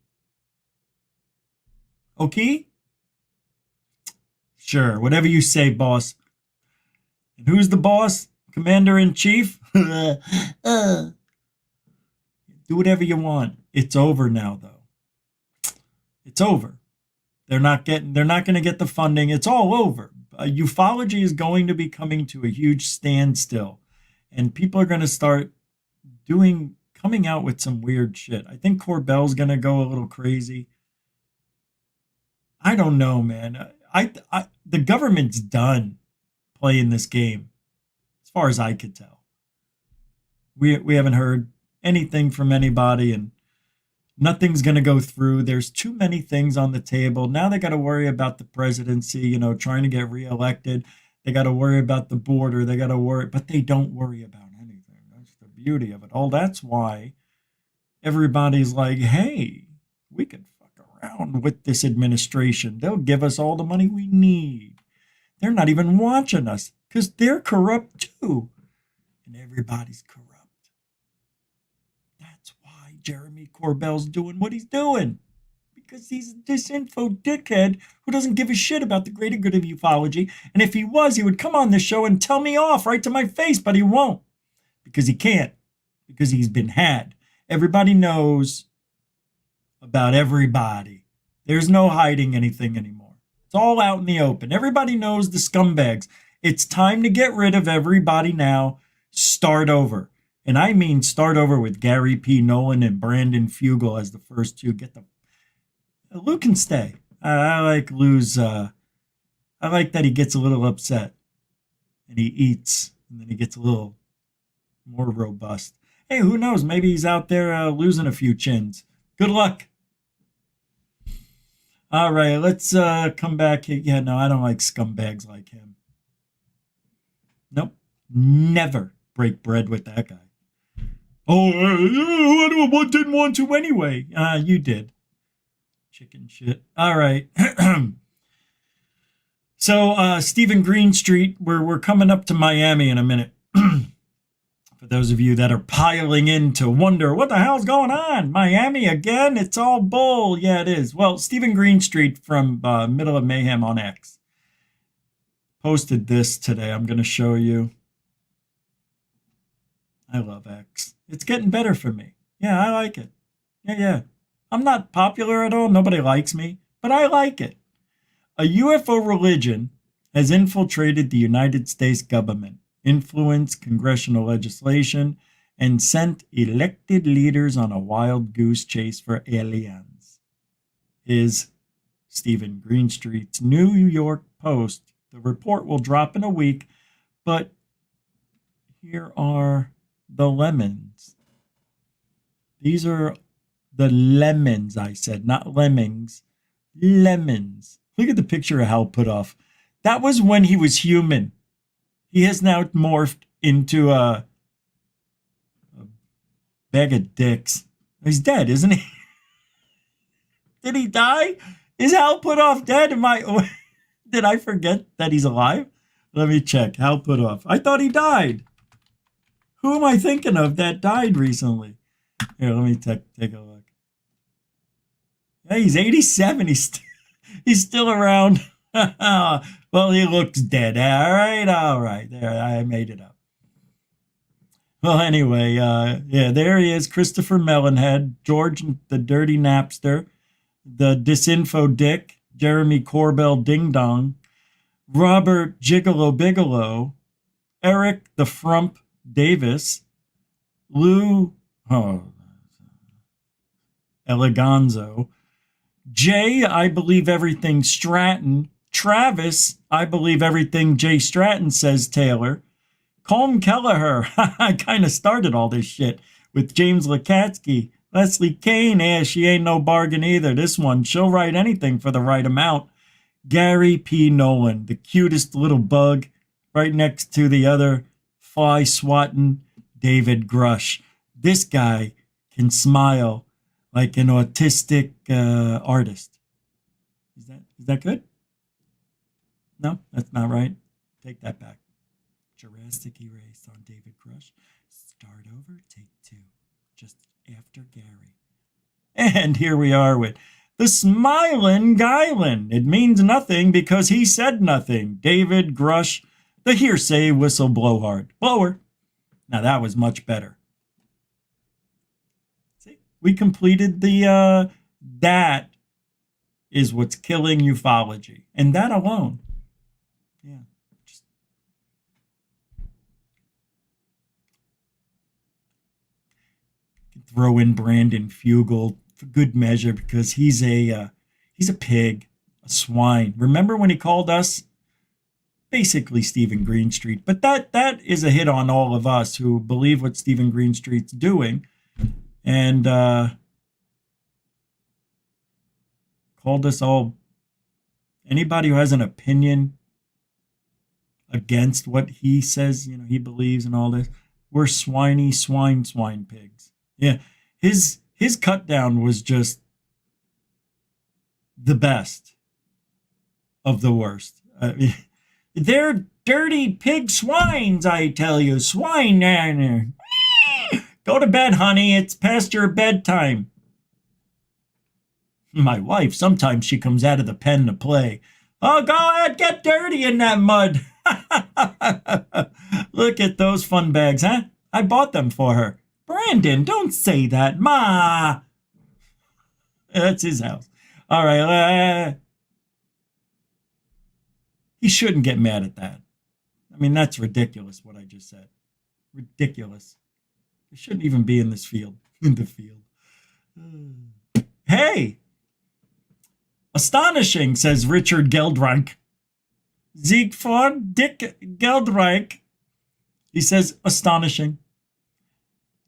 Okay? Sure, whatever you say, boss. And who's the boss? Commander-in-Chief? Do whatever you want. It's over now, though. It's over. They're not going to get the funding. It's all over. Ufology is going to be coming to a huge standstill. And people are going to start coming out with some weird shit. I think Corbell's going to go a little crazy. I don't know, man. The government's done playing this game, as far as I could tell. We haven't heard anything from anybody, and nothing's going to go through. There's too many things on the table. Now they got to worry about the presidency, trying to get reelected. They got to worry about the border. They got to worry, but they don't worry about anything. That's the beauty of it all. That's why everybody's like, hey, we could fuck around with this administration. They'll give us all the money we need. They're not even watching us because they're corrupt too. And everybody's corrupt. That's why Jeremy Corbell's doing what he's doing. Because he's a disinfo dickhead who doesn't give a shit about the greater good of ufology. And if he was, he would come on this show and tell me off right to my face, but he won't. Because he can't. Because he's been had. Everybody knows about everybody. There's no hiding anything anymore. It's all out in the open. Everybody knows the scumbags. It's time to get rid of everybody now. Start over. And I mean start over with Gary P. Nolan and Brandon Fugel as the first two. Lou can stay. I like Lou's, I like that he gets a little upset. And he eats. And then he gets a little more robust. Hey, who knows? Maybe he's out there losing a few chins. Good luck. All right, let's come back. Yeah, no, I don't like scumbags like him. Nope. Never break bread with that guy. Oh, I didn't want to anyway. You did. Chicken shit. All right. So, Stephen Greenstreet, we're coming up to Miami in a minute. For those of you that are piling in to wonder, what the hell's going on? Miami again? It's all bull. Yeah, it is. Well, Stephen Greenstreet from Middle of Mayhem on X posted this today. I'm going to show you. I love X. It's getting better for me. Yeah, I like it. Yeah. I'm not popular at all. Nobody likes me, but I like it. A UFO religion has infiltrated the United States government, influenced congressional legislation, and sent elected leaders on a wild goose chase for aliens. Is Stephen Greenstreet's New York Post. The report will drop in a week, but here are the lemons. These are the lemons, I said, not lemmings. Lemons. Look at the picture of Hal Puthoff. That was when he was human. He has now morphed into a bag of dicks. He's dead, isn't he? Did he die? Is Hal Puthoff dead? Did I forget that he's alive? Let me check. Hal Puthoff. I thought he died. Who am I thinking of that died recently? Here, let me take a look. Yeah, he's 87. He's still around. Well, he looks dead. All right. There, I made it up. Well, anyway, yeah, there he is, Christopher Melonhead, George the Dirty Napster, the Disinfo Dick, Jeremy Corbell Ding Dong, Robert Gigolo Bigelow, Eric the Frump Davis, Lou Eleganzo, Jay, I Believe Everything Stratton, Travis, I Believe Everything Jay Stratton Says Taylor, Colm Kelleher, I kind of started all this shit with James Lukatsky, Leslie Kane, she ain't no bargain either. This one, she'll write anything for the right amount. Gary P. Nolan, the cutest little bug, right next to the other fly swatting David Grush. This guy can smile like an autistic artist. Is that good? No, that's not right. Take that back. Jurassic Erase on David Grush. Start over, take 2. Just after Gary. And here we are with the Smilin' Guylin. It means nothing because he said nothing. David Grush, the hearsay blower. Now that was much better. See, we completed the, that is what's killing ufology. And that alone. Yeah. Throw in Brandon Fugel for good measure because he's a pig, a swine. Remember when he called us basically Stephen Greenstreet? But that is a hit on all of us who believe what Stephen Greenstreet's doing, and called us all. Anybody who has an opinion against what he says, he believes and all this, we're swine pigs. Yeah, his cut down was just the best of the worst. They're dirty pig swines, I tell you. Swine. Go to bed, honey. It's past your bedtime. My wife, sometimes she comes out of the pen to play. Oh, go ahead, get dirty in that mud. Look at those fun bags, huh? I bought them for her. Brandon, don't say that. Ma. That's his house. All right. he shouldn't get mad at that. I mean, that's ridiculous what I just said. Ridiculous. They shouldn't even be in this field. In the field. Hey! Astonishing, says Richard Geldreich. Siegfried Dick Geldreich. He says, astonishing.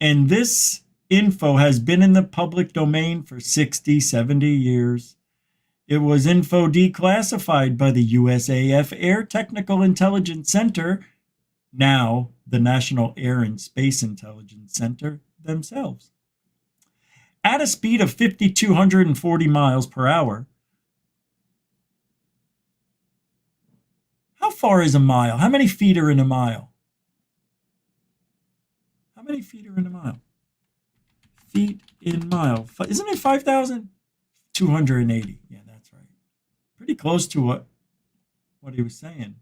And this info has been in the public domain for 60, 70 years. It was info declassified by the USAF Air Technical Intelligence Center, now the National Air and Space Intelligence Center themselves. At a speed of 5,240 miles per hour. How far is a mile? How many feet are in a mile? How many feet are in a mile? Feet in mile. Isn't it 5,280? Yeah, that's right. Pretty close to what he was saying.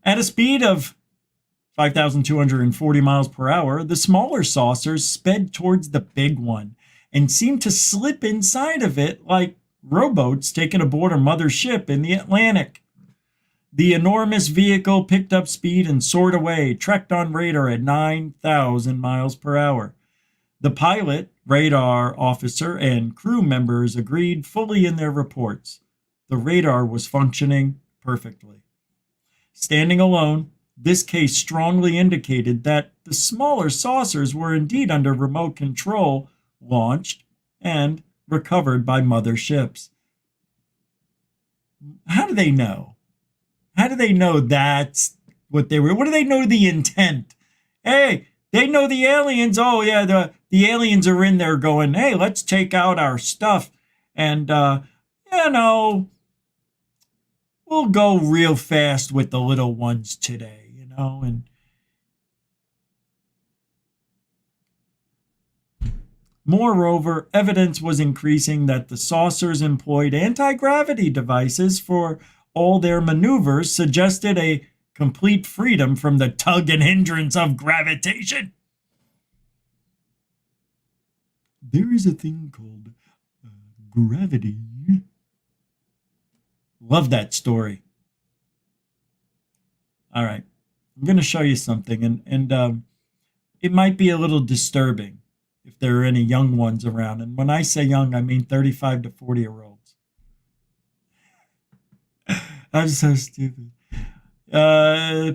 At a speed of 5,240 miles per hour, the smaller saucers sped towards the big one and seemed to slip inside of it like rowboats taken aboard a mother ship in the Atlantic. The enormous vehicle picked up speed and soared away, trekked on radar at 9,000 miles per hour. The pilot, radar officer, and crew members agreed fully in their reports. The radar was functioning perfectly. Standing alone, this case strongly indicated that the smaller saucers were indeed under remote control, launched, and recovered by mother ships. How do they know? How do they know that's what they were? What do they know the intent? Hey, they know the aliens. Oh, yeah, the aliens are in there going, hey, let's take out our stuff. And, we'll go real fast with the little ones today, and moreover, evidence was increasing that the saucers employed anti-gravity devices for all their maneuvers, suggested a complete freedom from the tug and hindrance of gravitation. There is a thing called gravity. Love that story. All right. I'm going to show you something, and it might be a little disturbing if there are any young ones around. And when I say young, I mean 35 to 40-year-olds. I'm so stupid.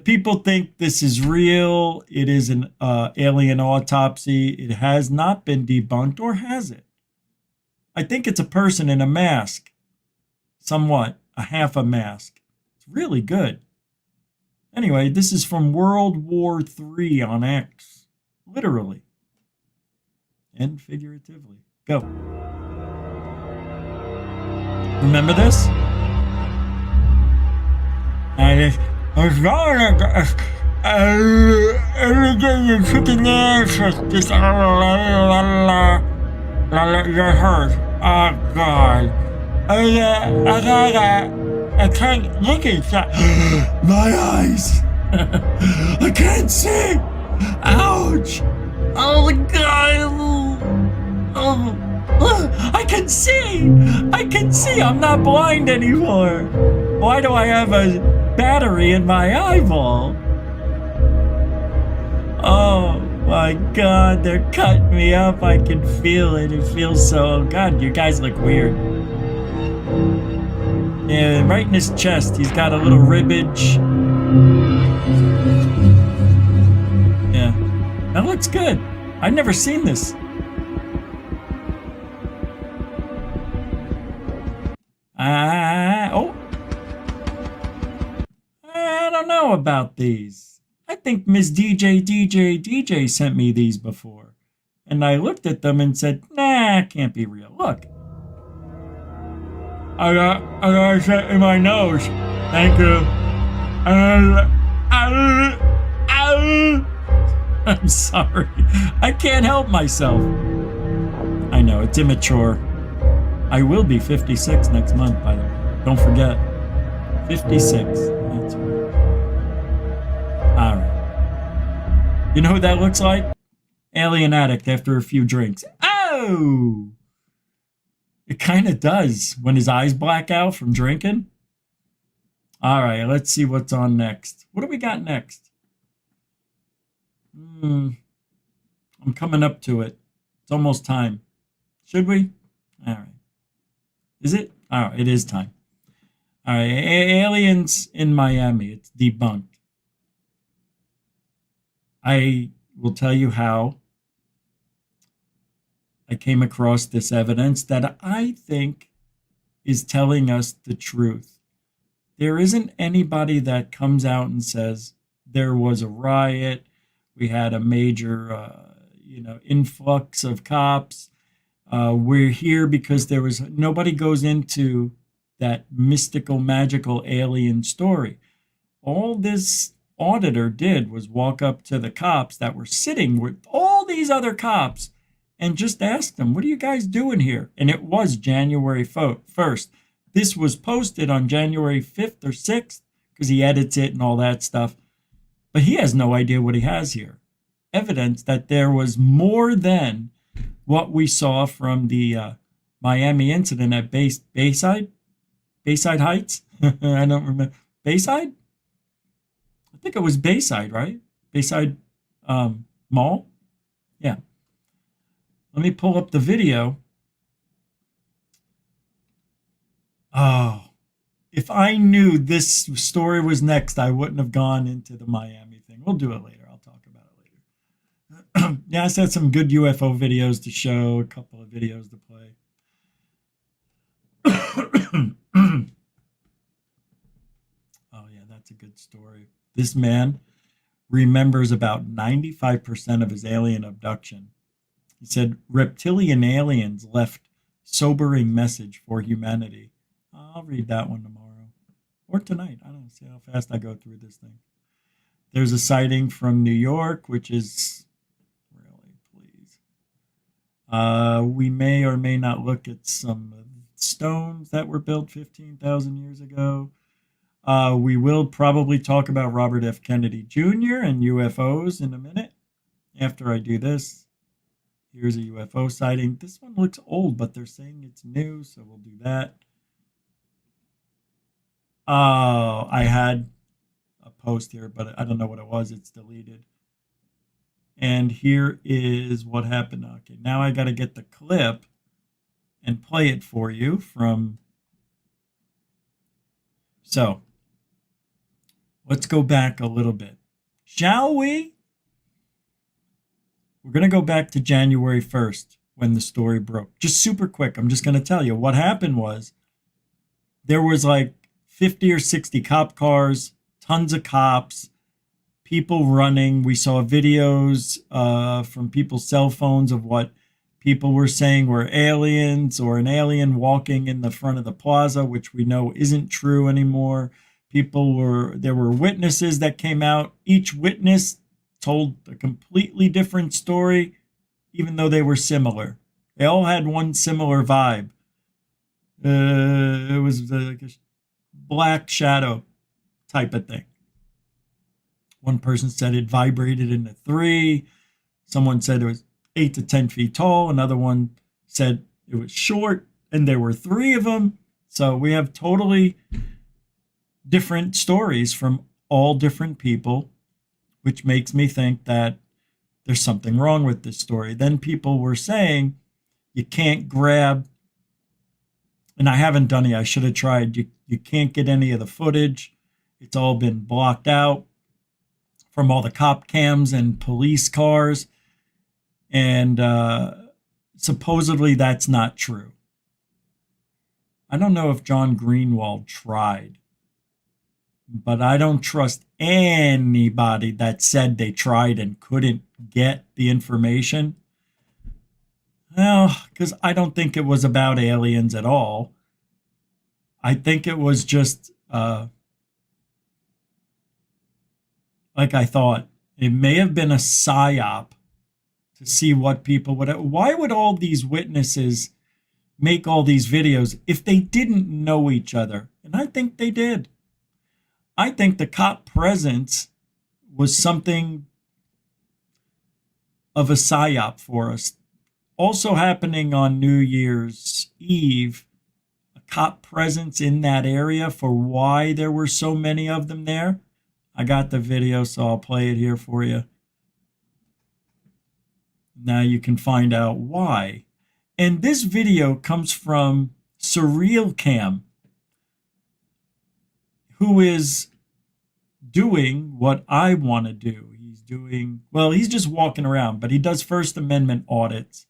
People think this is real. It is an alien autopsy. It has not been debunked, or has it? I think it's a person in a mask. Somewhat. A half a mask. It's really good. Anyway, this is from World War III on X. Literally. And figuratively. Go. Remember this? I was going to chicken ass, just just hurt. Oh God. I can't look at that. My eyes. I can't see. Ouch. Oh God. Oh. I can see. I can see. I'm not blind anymore. Why do I have a battery in my eyeball? Oh my God, they're cutting me up. I can feel it. It feels so. God, you guys look weird. Yeah, right in his chest, he's got a little ribbage. Yeah, that looks good. I've never seen this. Oh. I don't know about these. I think Miss DJ sent me these before. And I looked at them and said, nah, can't be real. Look. I got shit in my nose. Thank you. I'm sorry. I can't help myself. I know, it's immature. I will be 56 next month, by the way. Don't forget. 56. That's right. All right. You know who that looks like? Alien addict after a few drinks. Oh! It kind of does when his eyes black out from drinking. All right, let's see what's on next. What do we got next? I'm coming up to it. It's almost time. Should we? All right. Is it? All right, it is time. All right, aliens in Miami. It's debunked. I will tell you how I came across this evidence that I think is telling us the truth. There isn't anybody that comes out and says there was a riot, we had a major, influx of cops. We're here because there was nobody goes into that mystical, magical alien story. All this auditor did was walk up to the cops that were sitting with all these other cops and just ask them, what are you guys doing here? And it was January 1st. This was posted on January 5th or 6th because he edits it and all that stuff. But he has no idea what he has here. Evidence that there was more than what we saw from the Miami incident at Bayside Heights. I don't remember. Bayside? I think it was Bayside, right? Bayside Mall? Yeah. Let me pull up the video. Oh, if I knew this story was next, I wouldn't have gone into the Miami thing. We'll do it later. I'll talk about it later. Yeah, I said some good UFO videos to show, a couple of videos to play. Oh, yeah, that's a good story. This man remembers about 95% of his alien abduction. He said reptilian aliens left sobering message for humanity. I'll read that one tomorrow or tonight. I don't know, see how fast I go through this thing. There's a sighting from New York, which is really, please. We may or may not look at some stones that were built 15,000 years ago. We will probably talk about Robert F. Kennedy Jr. and UFOs in a minute after I do this. Here's a UFO sighting. This one looks old, but they're saying it's new, so we'll do that. Oh, I had a post here, but I don't know what it was. It's deleted. And here is what happened. Okay, now I got to get the clip and play it for you from... So, let's go back a little bit. Shall we? We're going to go back to January 1st when the story broke. Just super quick. I'm just going to tell you what happened was there was like 50 or 60 cop cars, tons of cops, people running. We saw videos from people's cell phones of what people were saying were aliens or an alien walking in the front of the plaza, which we know isn't true anymore. There were witnesses that came out. Each witness told a completely different story, even though they were similar. They all had one similar vibe. It was like a black shadow type of thing. One person said it vibrated in a 3. Someone said it was 8 to 10 feet tall. Another one said it was short, and there were 3 of them. So we have totally different stories from all different people, which makes me think that there's something wrong with this story. Then people were saying you can't grab, and I haven't done it. I should have tried. You can't get any of the footage. It's all been blocked out from all the cop cams and police cars. And supposedly that's not true. I don't know if John Greenwald tried, but I don't trust anybody that said they tried and couldn't get the information. Well, because I don't think it was about aliens at all. I think it was just like I thought. It may have been a psyop to see what people would... Why would all these witnesses make all these videos if they didn't know each other? And I think they did. I think the cop presence was something of a psyop for us. Also happening on New Year's Eve, a cop presence in that area for why there were so many of them there. I got the video, so I'll play it here for you. Now you can find out why. And this video comes from Surreal Cam, who is doing what I want to do. He's just walking around, but he does First Amendment audits.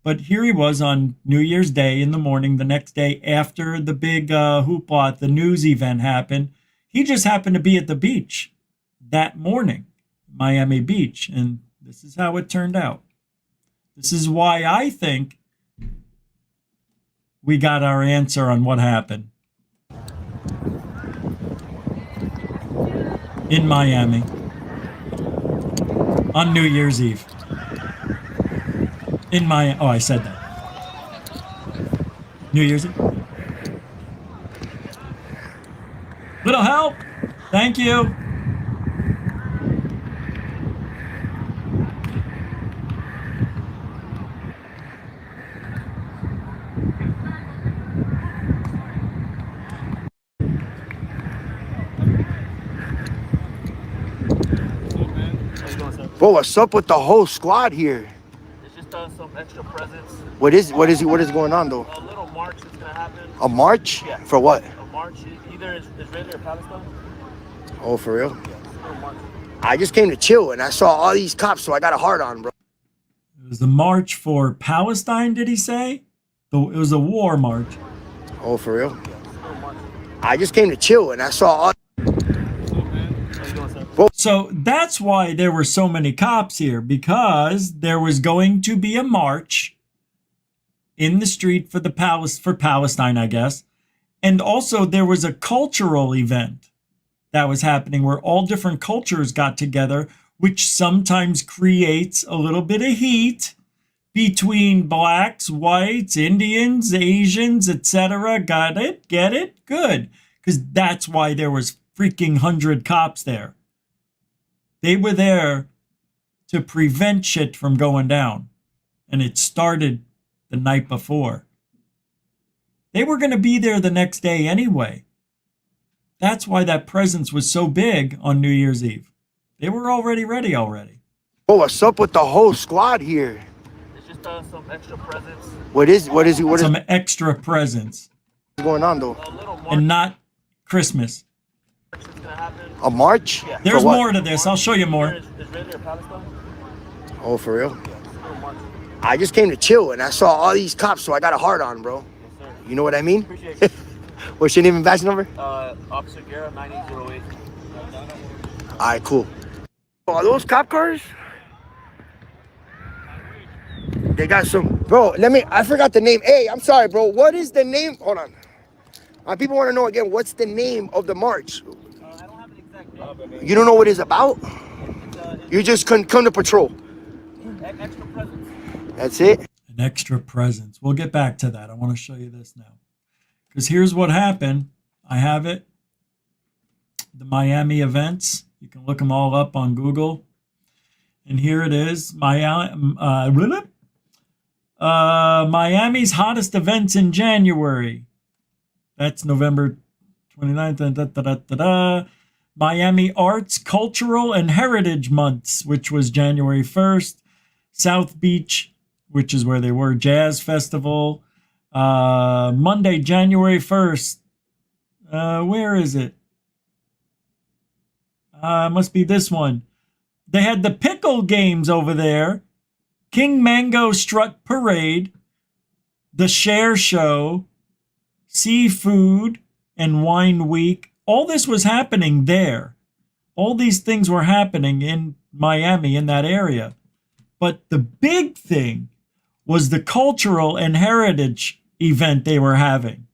But here he was on New Year's Day in the morning, the next day after the big hoopla, the news event happened. He just happened to be at the beach that morning, Miami Beach, and this is how it turned out. This is why I think we got our answer on what happened in Miami on New Year's Eve. Oh, I said that. New Year's Eve. Little help. Thank you. Bro, what's up with the whole squad here? It's just some extra presence. What is going on though? A little march is gonna happen. A march? Yeah. For what? A march, either Israeli or Palestine. Oh, for real? Yeah, a little march. I just came to chill and I saw all these cops, so I got a hard on, bro. It was the march for Palestine, did he say? It was a war march. Oh, for real? I just came to chill and I saw all... So that's why there were so many cops here, because there was going to be a march in the street for Palestine, I guess. And also there was a cultural event that was happening where all different cultures got together, which sometimes creates a little bit of heat between blacks, whites, Indians, Asians, etc. Got it? Get it? Good. Because that's why there was freaking 100 cops there. They were there to prevent shit from going down. And it started the night before. They were going to be there the next day anyway. That's why that presence was so big on New Year's Eve. They were already ready already. Oh, what's up with the whole squad here? It's just some extra presence. What is some extra presence? What's going on though? And not Christmas. A march? Yeah. There's more to this. I'll show you more. Israeli or Palestine? Oh, for real? I just came to chill and I saw all these cops, so I got a hard on, bro. Yes, you know what I mean? Appreciate it. What's your name and badge number? Officer Guerra, 9808. All right, cool. Are those cop cars? They got some, bro. I forgot the name. Hey, I'm sorry, bro. What is the name? Hold on. People want to know again, what's the name of the march? I don't have an exact name. You don't know what it's about? You just come to patrol. Extra presence. That's it? An extra presence. We'll get back to that. I want to show you this now. Because here's what happened. I have it. The Miami events. You can look them all up on Google. And here it is. Miami's hottest events in January. That's November 29th. Miami Arts, Cultural, and Heritage Months, which was January 1st. South Beach, which is where they were, Jazz Festival. Monday, January 1st. Where is it? Must be this one. They had the pickle games over there. King Mango Strut Parade. The Share Show. Seafood and Wine Week. All this was happening there. All these things were happening in Miami, in that area. But the big thing was the cultural and heritage event they were having.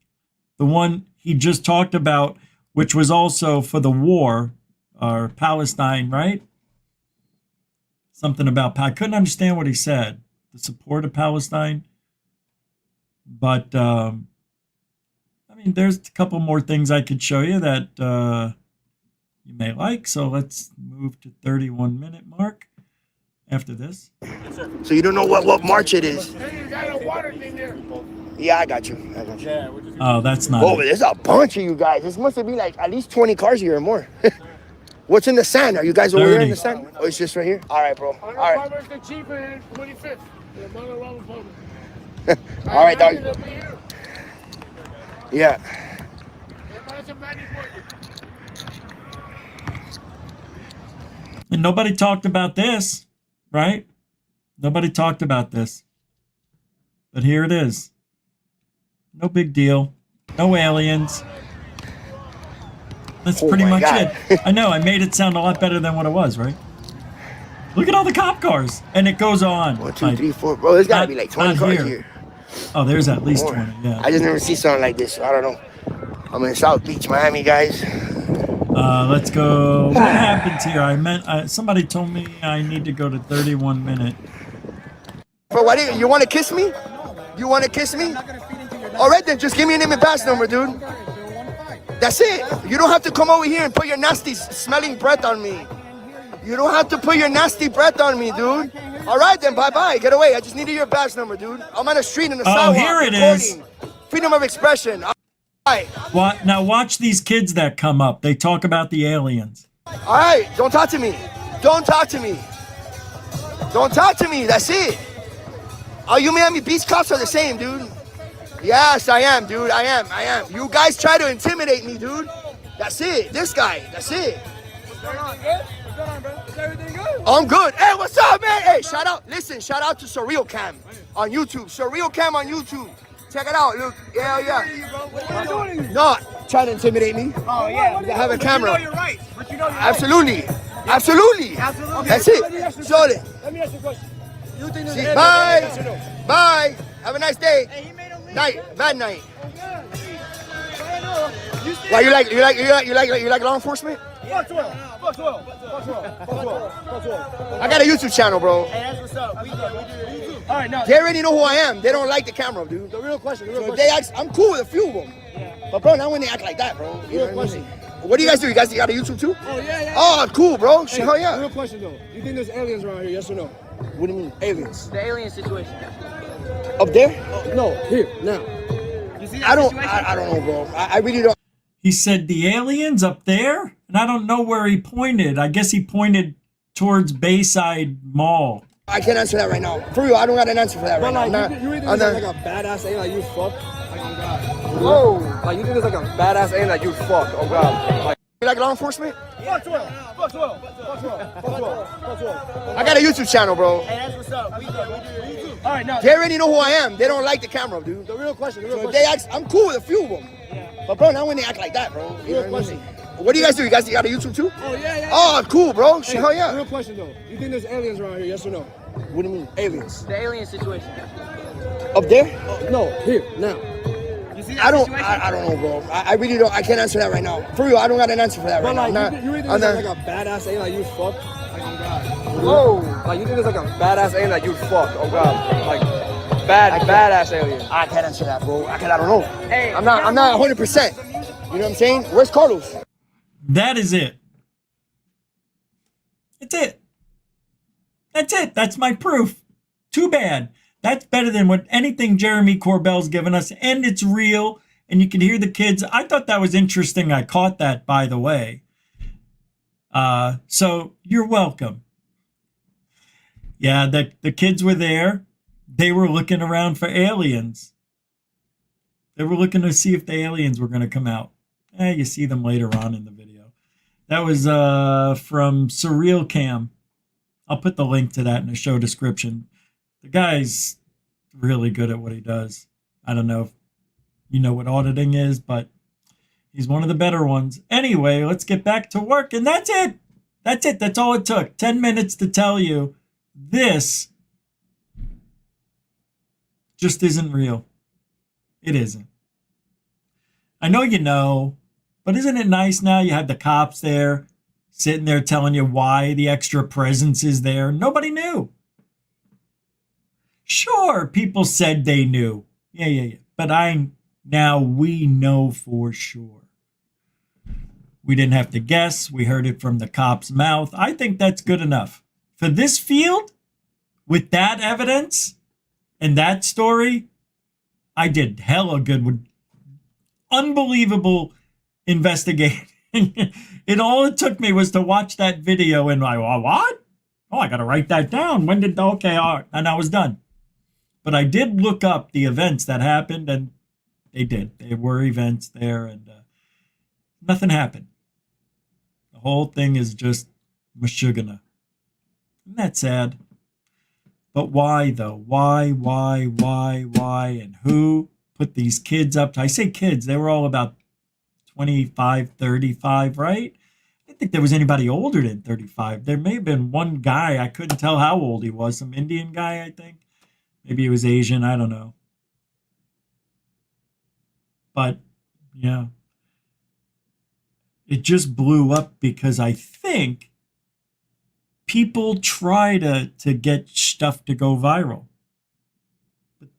The one he just talked about, which was also for the war, or Palestine, right? Something about, I couldn't understand what he said. The support of Palestine. But, there's a couple more things I could show you that you may like. So let's move to 31-minute mark after this. So you don't know what march it is? Hey, you got a water thing there. Yeah, I got you. I got you. Oh, that's not Oh, it. there's a bunch of you guys. This must be like at least 20 cars here or more. What's in the sand? Are you guys over there in 30. the sand? Oh, it's just right here? All right, bro. All right. All right, dog. Yeah. And nobody talked about this, right? Nobody talked about this. But here it is. No big deal. No aliens. That's pretty much it. I know, I made it sound a lot better than what it was, right? Look at all the cop cars. And it goes on. 1, 2, 3, 4. Bro, there's got to be like 20 cars here. Oh, there's at least More. 20, yeah. I just never see something like this. So I don't know. I'm in South Beach, Miami, guys. Let's go. What happens here? Somebody told me I need to go to 31 minute. Bro, why do you want to kiss me? You want to kiss me? All right, then just give me your name and pass number, dude. That's it. You don't have to come over here and put your nasty smelling breath on me. You don't have to put your nasty breath on me, dude. All right, then, bye-bye. Get away. I just needed your badge number, dude. I'm on the street in the sidewalk. Oh, here it is. Freedom of expression. All right. Now watch these kids that come up. They talk about the aliens. All right, don't talk to me. Don't talk to me. Don't talk to me. That's it. All you Miami Beach cops are the same, dude. Yes, I am, dude. I am. You guys try to intimidate me, dude. That's it. This guy. That's it. What's going on, good? What's going on, bro? Is everything good? I'm good. Hey, what's up, man? Hey, shout out to Surreal Cam on YouTube. Surreal Cam on YouTube. Check it out. Look, yeah. What are you doing? No, trying to intimidate me. Oh, yeah. I have a camera. You know you're right. But you know you're Absolutely. Right. Absolutely. Absolutely. That's it. Surely. Let me ask you a question. You think this See, is bye. yes or no? Bye. Have a nice day. Hey, he made a leak. Night. Bad night. You Why you like law enforcement? Fuck 12. Fuck 12. Fuck 12. Fuck 12. Fuck 12. I got a YouTube channel, bro. Hey, that's what's up. We do YouTube. All right, now. They already know who I am. They don't like the camera, dude. The real question. So they ask, I'm cool with a few of them. Yeah. But bro, not when they act like that, bro. You know what I mean? What do you guys do? You guys got a YouTube too? Oh, yeah. Oh, cool, bro. Hey, Hell yeah. Real question, though. You think there's aliens around here, yes or no? What do you mean, aliens? The alien situation. Up there? Oh, no, here, now. You see that I don't know, bro. I really don't. He said the aliens up there, and I don't know where he pointed. I guess he pointed towards Bayside Mall. I can't answer that right now. For real, I don't got an answer for that right now. You really think there's like a badass alien like you fuck? Like, oh God. Whoa. Like you think there's like a badass alien like you fuck? Oh God. Like, you like law enforcement? Fuck 12. Fuck 12. Fuck 12. Fuck 12. Fuck 12. I got a YouTube channel, bro. Hey, that's what's up. We do YouTube. All right, now. They already know who I am. They don't like the camera, dude. The real question. So they ask, I'm cool with a few of them. Yeah. But bro, not when they act like that, bro. You know what I mean? What do you guys do? You guys got a YouTube too? Oh, yeah. Oh, cool, bro. Hey, hell yeah. Real question, though. You think there's aliens around here, yes or no? What do you mean, aliens? The alien situation. Up there? No, here, now. You see that I don't know, bro. I really don't. I can't answer that right now. For real, I don't got an answer for that right now. You really think there's like a badass alien like you fuck? Like, oh God. Whoa. Like you think there's like a badass alien like you fuck? Oh God. Like badass alien. I can't answer that, bro. I don't know. Hey, I'm not 100%. You know what I'm saying? Where's Carlos? That is it. That's it. That's it. That's my proof. Too bad. That's better than what anything Jeremy Corbell's given us, and it's real, and you can hear the kids. I thought that was interesting. I caught that, by the way. So you're welcome. Yeah, the kids were there. They were looking around for aliens. They were looking to see if the aliens were going to come out. You see them later on in the video. That was from Surreal Cam. I'll put the link to that in the show description. The guy's really good at what he does. I don't know if you know what auditing is, but he's one of the better ones. Anyway, let's get back to work. And that's it. That's it. That's all it took. 10 minutes to tell you this just isn't real. It isn't. I know you know, but isn't it nice now you have the cops there sitting there telling you why the extra presence is there? Nobody knew. Sure, people said they knew. Yeah. But we know for sure. We didn't have to guess. We heard it from the cop's mouth. I think that's good enough. For this field, with that evidence and that story, I did hella good with unbelievable investigating. It took me was to watch that video and I, what? Oh, I got to write that down. When did, okay, all right. And I was done. But I did look up the events that happened, and they did. There were events there, and nothing happened. The whole thing is just mashugana. Isn't that sad? But why, though? Why, and who put these kids up to, I say kids, they were all about 25, 35, right? I didn't think there was anybody older than 35. There may have been one guy, I couldn't tell how old he was, some Indian guy, I think. Maybe he was Asian, I don't know. But, yeah. It just blew up because I think people try to get stuff to go viral. But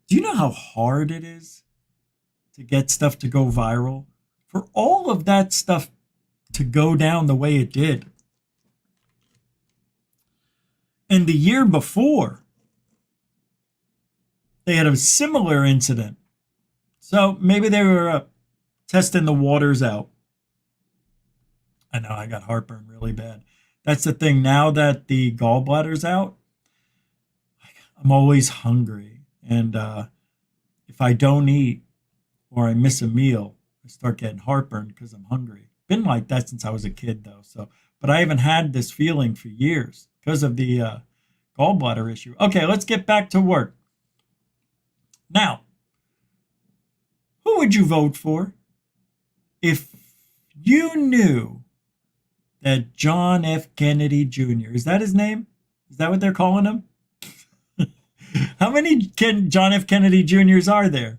do you know how hard it is to get stuff to go viral? For all of that stuff to go down the way it did. And the year before, they had a similar incident. So maybe they were testing the waters out. I know I got heartburn really bad. That's the thing. Now that the gallbladder's out, I'm always hungry. And if I don't eat or I miss a meal, I start getting heartburn because I'm hungry. Been like that since I was a kid, though. But I haven't had this feeling for years because of the gallbladder issue. Okay, let's get back to work. Now, who would you vote for if you knew that John F. Kennedy Jr., is that his name? Is that what they're calling him? How many John F. Kennedy Jr.'s are there?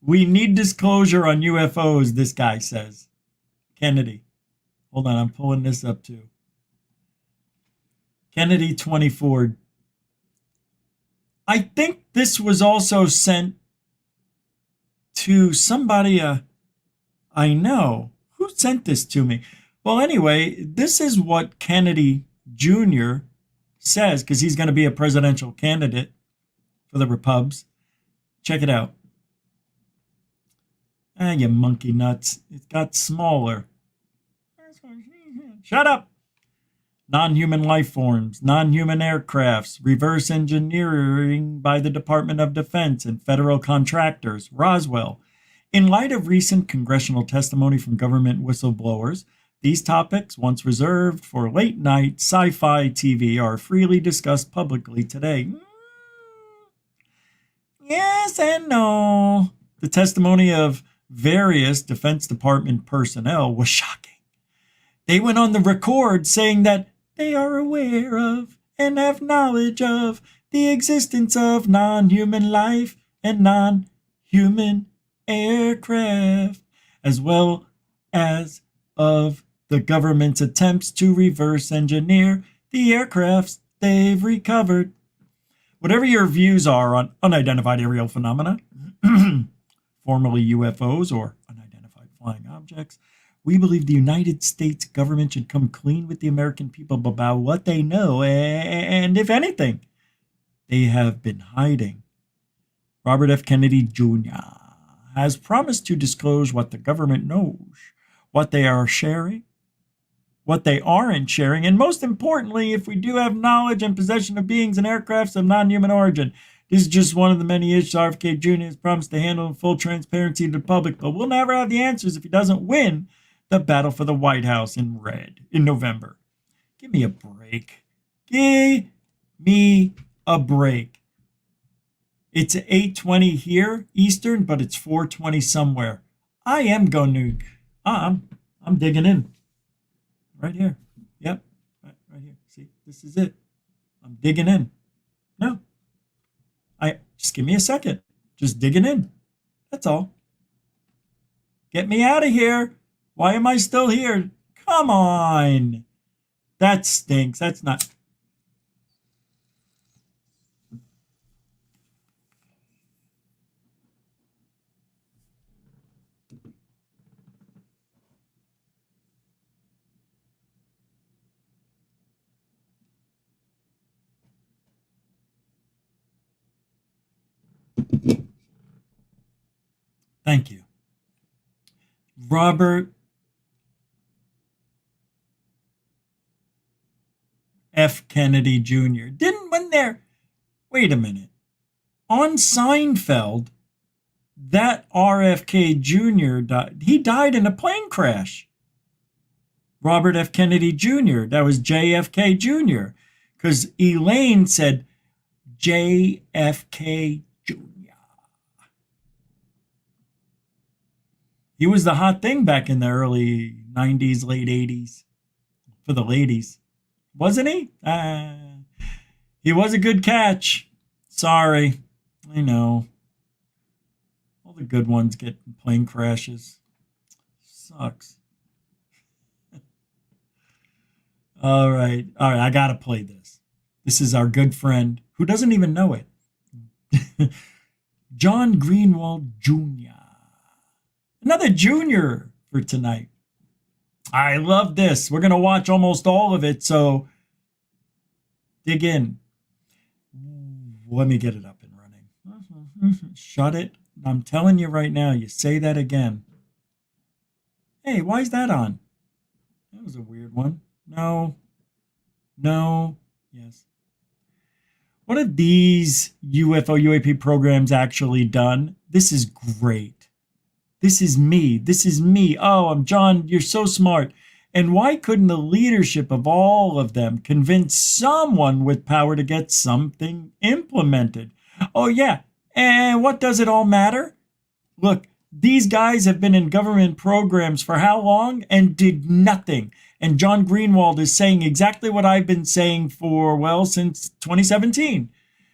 We need disclosure on UFOs, this guy says. Kennedy. Hold on, I'm pulling this up too. Kennedy 24. I think this was also sent to somebody I know. Who sent this to me? Well, anyway, this is what Kennedy Jr. says, because he's going to be a presidential candidate for the Repubs. Check it out. Ah, you monkey nuts. It got smaller. Shut up. Non-human life forms, non-human aircrafts, reverse engineering by the Department of Defense and federal contractors, Roswell. In light of recent congressional testimony from government whistleblowers, these topics, once reserved for late-night sci-fi TV, are freely discussed publicly today. Yes and no. The testimony of various Defense Department personnel was shocking. They went on the record saying that they are aware of and have knowledge of the existence of non-human life and non-human aircraft, as well as of the government's attempts to reverse engineer the aircrafts they've recovered. Whatever your views are on unidentified aerial phenomena, formerly UFOs or unidentified flying objects, we believe the United States government should come clean with the American people about what they know and, if anything, they have been hiding. Robert F. Kennedy Jr. has promised to disclose what the government knows, what they are sharing, what they aren't sharing, and most importantly, if we do have knowledge and possession of beings and aircrafts of non-human origin. This is just one of the many issues RFK Jr. has promised to handle in full transparency to the public, but we'll never have the answers if he doesn't win the battle for the White House in red in November. Give me a break. Give me a break. It's 8:20 here, Eastern, but it's 4:20 somewhere. I am going to, I'm digging in. Right here. Yep. Right here. See, this is it. I'm digging in. No. Just give me a second. Just digging in. That's all. Get me out of here. Why am I still here? Come on. That stinks. That's not. Thank you. Robert F. Kennedy Jr. didn't win there. Wait a minute. On Seinfeld, that RFK Jr. died. He died in a plane crash. Robert F. Kennedy Jr. That was JFK Jr. Because Elaine said JFK Jr. He was the hot thing back in the early 90s, late 80s for the ladies. Wasn't he? He was a good catch. Sorry. I know. All the good ones get in plane crashes. Sucks. All right. I got to play this. This is our good friend who doesn't even know it. John Greenwald Jr. Another junior for tonight. I love this. We're going to watch almost all of it, so dig in. Let me get it up and running. Shut it. I'm telling you right now, you say that again. Hey, why is that on? That was a weird one. No. Yes. What have these UFO, UAP programs actually done? This is great. This is me. Oh, I'm John. You're so smart. And why couldn't the leadership of all of them convince someone with power to get something implemented? Oh, yeah. And what does it all matter? Look, these guys have been in government programs for how long and did nothing. And John Greenwald is saying exactly what I've been saying for, since 2017.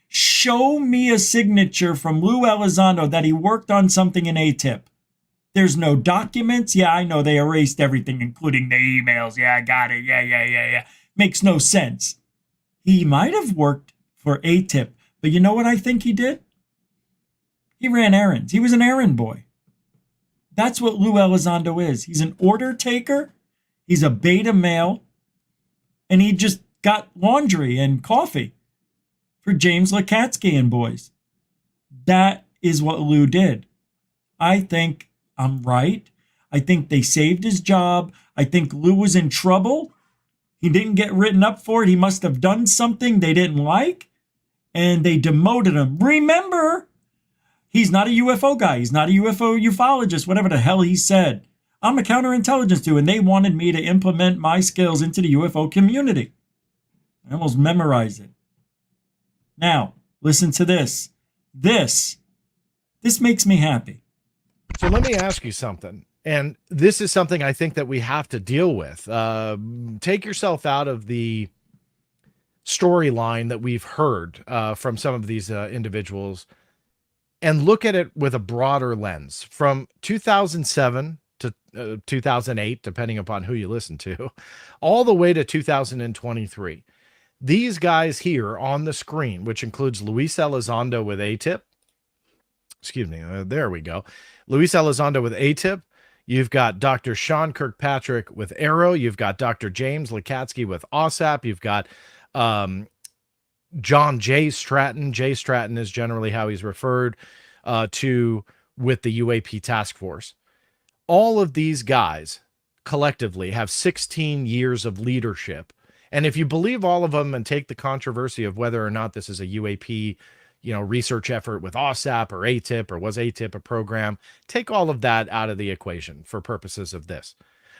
Show me a signature from Lou Elizondo that he worked on something in ATIP. There's no documents. Yeah, I know they erased everything, including the emails. Yeah, I got it. Yeah. Makes no sense. He might have worked for ATIP, but you know what I think he did? He ran errands. He was an errand boy. That's what Lou Elizondo is. He's an order taker. He's a beta male. And he just got laundry and coffee for James Lukatsky and boys. That is what Lou did. I think I'm right. I think they saved his job. I think Lou was in trouble. He didn't get written up for it. He must have done something they didn't like. And they demoted him. Remember, he's not a UFO guy. He's not a UFO ufologist, whatever the hell he said. I'm a counterintelligence dude, and they wanted me to implement my skills into the UFO community. I almost memorized it. Now, listen to this. This makes me happy. So let me ask you something. And this is something I think that we have to deal with. Take yourself out of the storyline that we've heard from some of these individuals and look at it with a broader lens. From 2007 to 2008, depending upon who you listen to, all the way to 2023. These guys here on the screen, which includes Luis Elizondo with ATIP. Excuse me. There we go. Luis Elizondo with ATIP. You've got Dr. Sean Kirkpatrick with Arrow. You've got Dr. James Lukatsky with OSAP. You've got John J. Stratton. J. Stratton is generally how he's referred to with the UAP task force. All of these guys collectively have 16 years of leadership. And if you believe all of them and take the controversy of whether or not this is a UAP research effort with OSAP or ATIP, or was ATIP a program, take all of that out of the equation for purposes of this.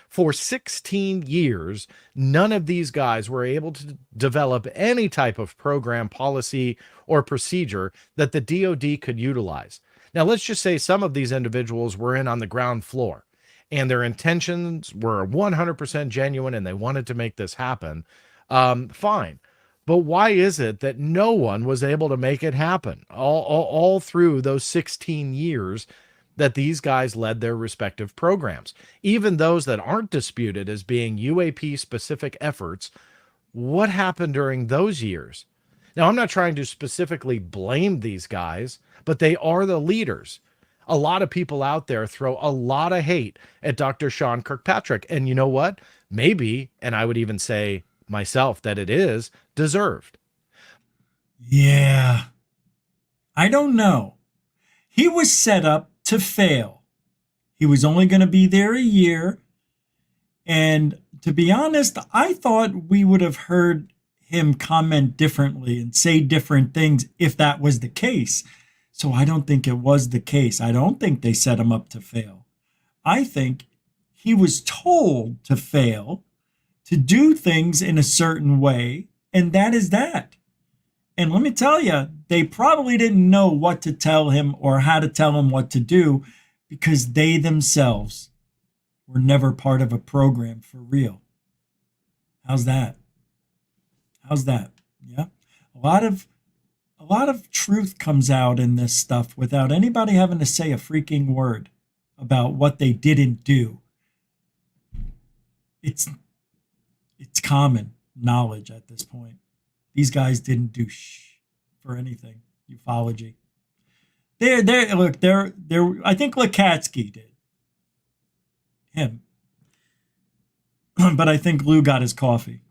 For 16 years, none of these guys were able to develop any type of program, policy, or procedure that the DoD could utilize. Now, let's just say some of these individuals were in on the ground floor and their intentions were 100% genuine and they wanted to make this happen. Fine. But why is it that no one was able to make it happen all through those 16 years that these guys led their respective programs? Even those that aren't disputed as being UAP-specific efforts, what happened during those years? Now, I'm not trying to specifically blame these guys, but they are the leaders. A lot of people out there throw a lot of hate at Dr. Sean Kirkpatrick. And you know what? Maybe, and I would even say myself that it is deserved. Yeah. I don't know. He was set up to fail. He was only going to be there a year. And to be honest, I thought we would have heard him comment differently and say different things if that was the case. So I don't think it was the case. I don't think they set him up to fail. I think he was told to fail, to do things in a certain way, and that is that. And let me tell you, they probably didn't know what to tell him or how to tell him what to do because they themselves were never part of a program for real. How's that? How's that? Yeah. A lot of truth comes out in this stuff without anybody having to say a freaking word about what they didn't do. It's common knowledge at this point. These guys didn't do for anything. Ufology. I think Lukatsky did. Him. But I think Lou got his coffee.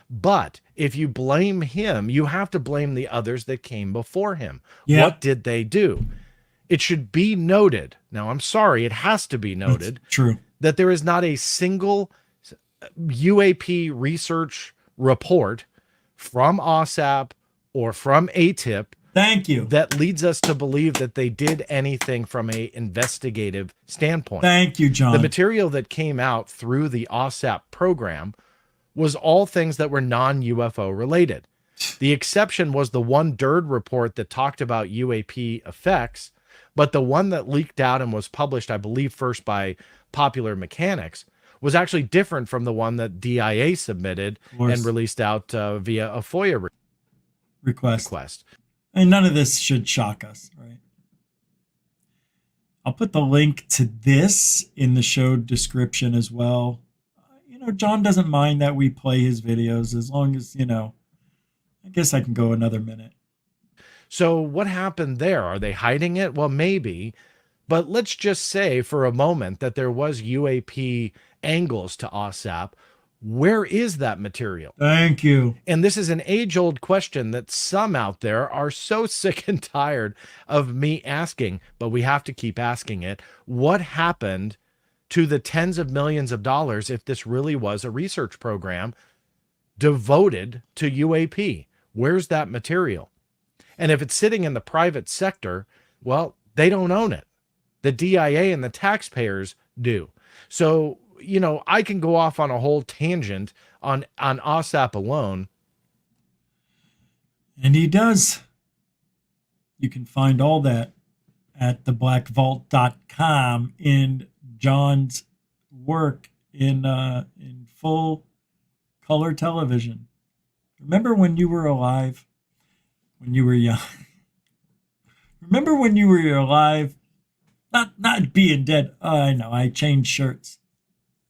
But if you blame him, you have to blame the others that came before him. Yeah. What did they do? It should be noted. Now, I'm sorry, it has to be noted. It's true. That there is not a single UAP research report from OSAP or from ATIP Thank you. that leads us to believe that they did anything from a investigative standpoint. Thank you, John. The material that came out through the OSAP program was all things that were non-UFO related. The exception was the one DIRD report that talked about UAP effects, but the one that leaked out and was published, I believe, first by Popular Mechanics, was actually different from the one that DIA submitted and released out via a FOIA request. And none of this should shock us, right? I'll put the link to this in the show description as well. John doesn't mind that we play his videos as long as, I guess I can go another minute. So what happened there? Are they hiding it? Well, maybe. But let's just say for a moment that there was UAP angles to OSAP. Where is that material? Thank you. And this is an age-old question that some out there are so sick and tired of me asking, but we have to keep asking it. What happened to the tens of millions of dollars if this really was a research program devoted to UAP? Where's that material? And if it's sitting in the private sector, well, they don't own it. The DIA and the taxpayers do. So, I can go off on a whole tangent on OSAP alone. And he does. You can find all that at theblackvault.com in John's work in full color television. Remember when you were alive? When you were young? Remember when you were alive? Not being dead. Oh, I know. I changed shirts.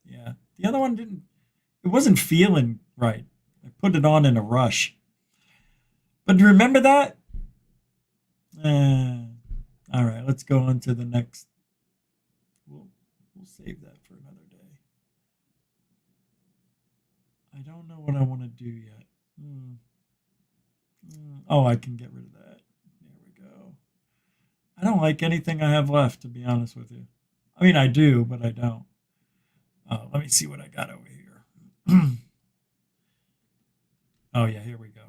Yeah. The other one didn't. It wasn't feeling right. I put it on in a rush. But remember that? All right. Let's go on to the next. We'll save that for another day. I don't know what I want to do yet. Oh, I can get rid of that. There we go. I don't like anything I have left, to be honest with you. I mean, I do, but I don't. Let me see what I got over here. Oh, yeah, here we go.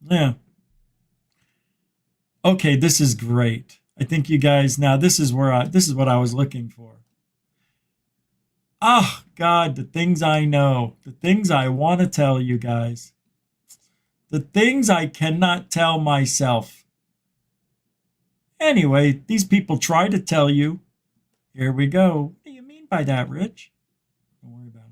Yeah. Okay, this is great. I think you guys, now this is what I was looking for. Oh, God, the things I know, the things I want to tell you guys, the things I cannot tell myself. Anyway, these people try to tell you. Here we go. What do you mean by that, Rich? Don't worry about it.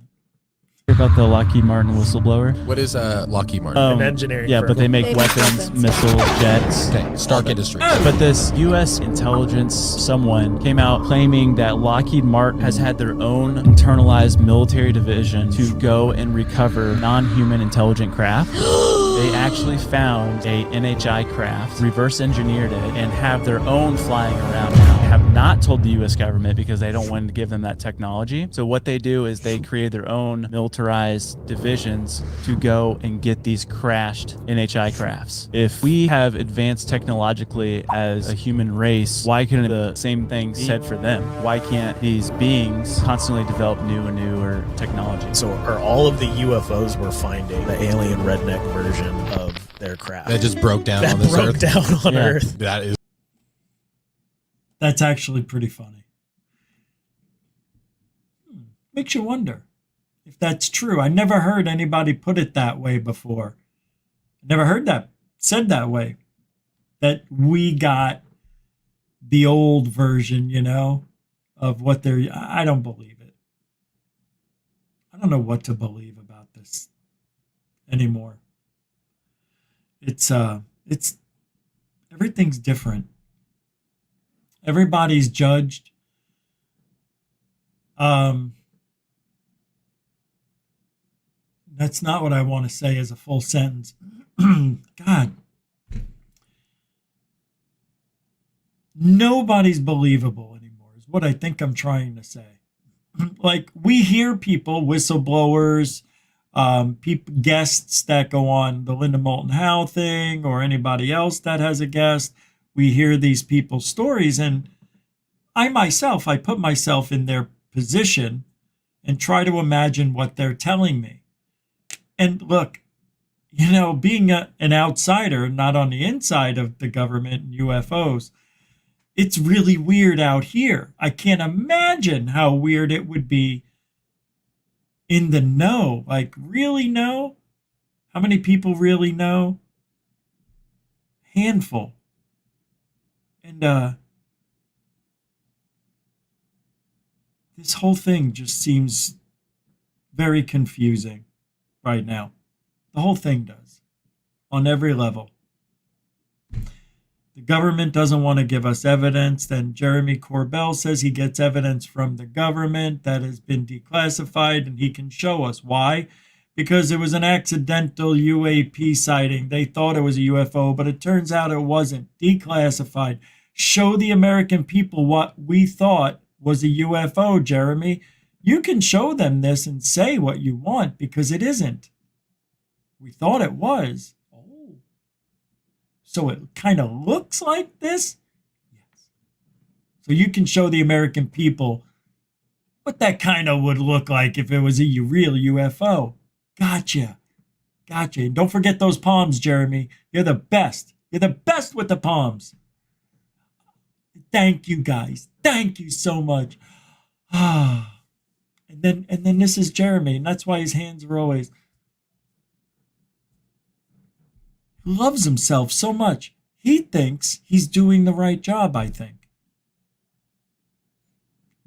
About the Lockheed Martin whistleblower. What is Lockheed Martin? An engineering firm. But they make weapons, missiles, jets. Okay, Stark Industries. But this U.S. intelligence someone came out claiming that Lockheed Martin has had their own internalized military division to go and recover non-human intelligent craft. They actually found a NHI craft, reverse engineered it, and have their own flying around now. have not told the U.S. government because they don't want to give them that technology. So what they do is they create their own militarized divisions to go and get these crashed NHI crafts. If we have advanced technologically as a human race, why couldn't the same thing be said for them? Why can't these beings constantly develop new and newer technology? So are all of the UFOs we're finding the alien redneck version of their craft? That just broke down on this earth? Down on Earth. That is. That's actually pretty funny. Makes you wonder if that's true. I never heard anybody put it that way before. Never heard that said that way. That we got the old version, you know, of what they're. I don't believe it. I don't know what to believe about this anymore. It's everything's different. Everybody's judged. That's not what I want to say as a full sentence. God. Nobody's believable anymore is what I think I'm trying to say. Like, we hear people, whistleblowers, guests that go on the Linda Moulton Howe thing, or anybody else that has a guest. We hear these people's stories, and I put myself in their position and try to imagine what they're telling me. And look, you know, being an outsider, not on the inside of the government and UFOs, it's really weird out here. I can't imagine how weird it would be in the know. Like, really know? How many people really know? Handful. And this whole thing just seems very confusing right now. The whole thing does, on every level. The government doesn't want to give us evidence. Then Jeremy Corbell says he gets evidence from the government that has been declassified, and he can show us. Why? Because it was an accidental UAP sighting. They thought it was a UFO, but it turns out it wasn't. Declassified. Show the American people what we thought was a UFO, Jeremy. You can show them this and say what you want, because it isn't. We thought it was. Oh. So it kind of looks like this? Yes. So you can show the American people what that kind of would look like if it was a real UFO. Gotcha. And don't forget those palms, Jeremy. You're the best. You're the best with the palms. Thank you, guys. Thank you so much. And then this is Jeremy, and that's why his hands are always. He loves himself so much. He thinks he's doing the right job, I think.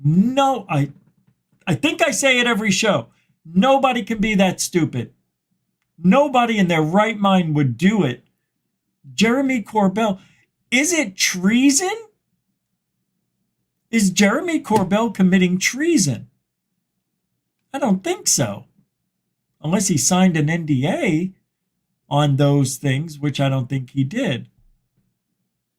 No, I think I say it every show. Nobody can be that stupid. Nobody in their right mind would do it. Jeremy Corbell, is it treason? Is Jeremy Corbell committing treason? I don't think so. Unless he signed an NDA on those things, which I don't think he did.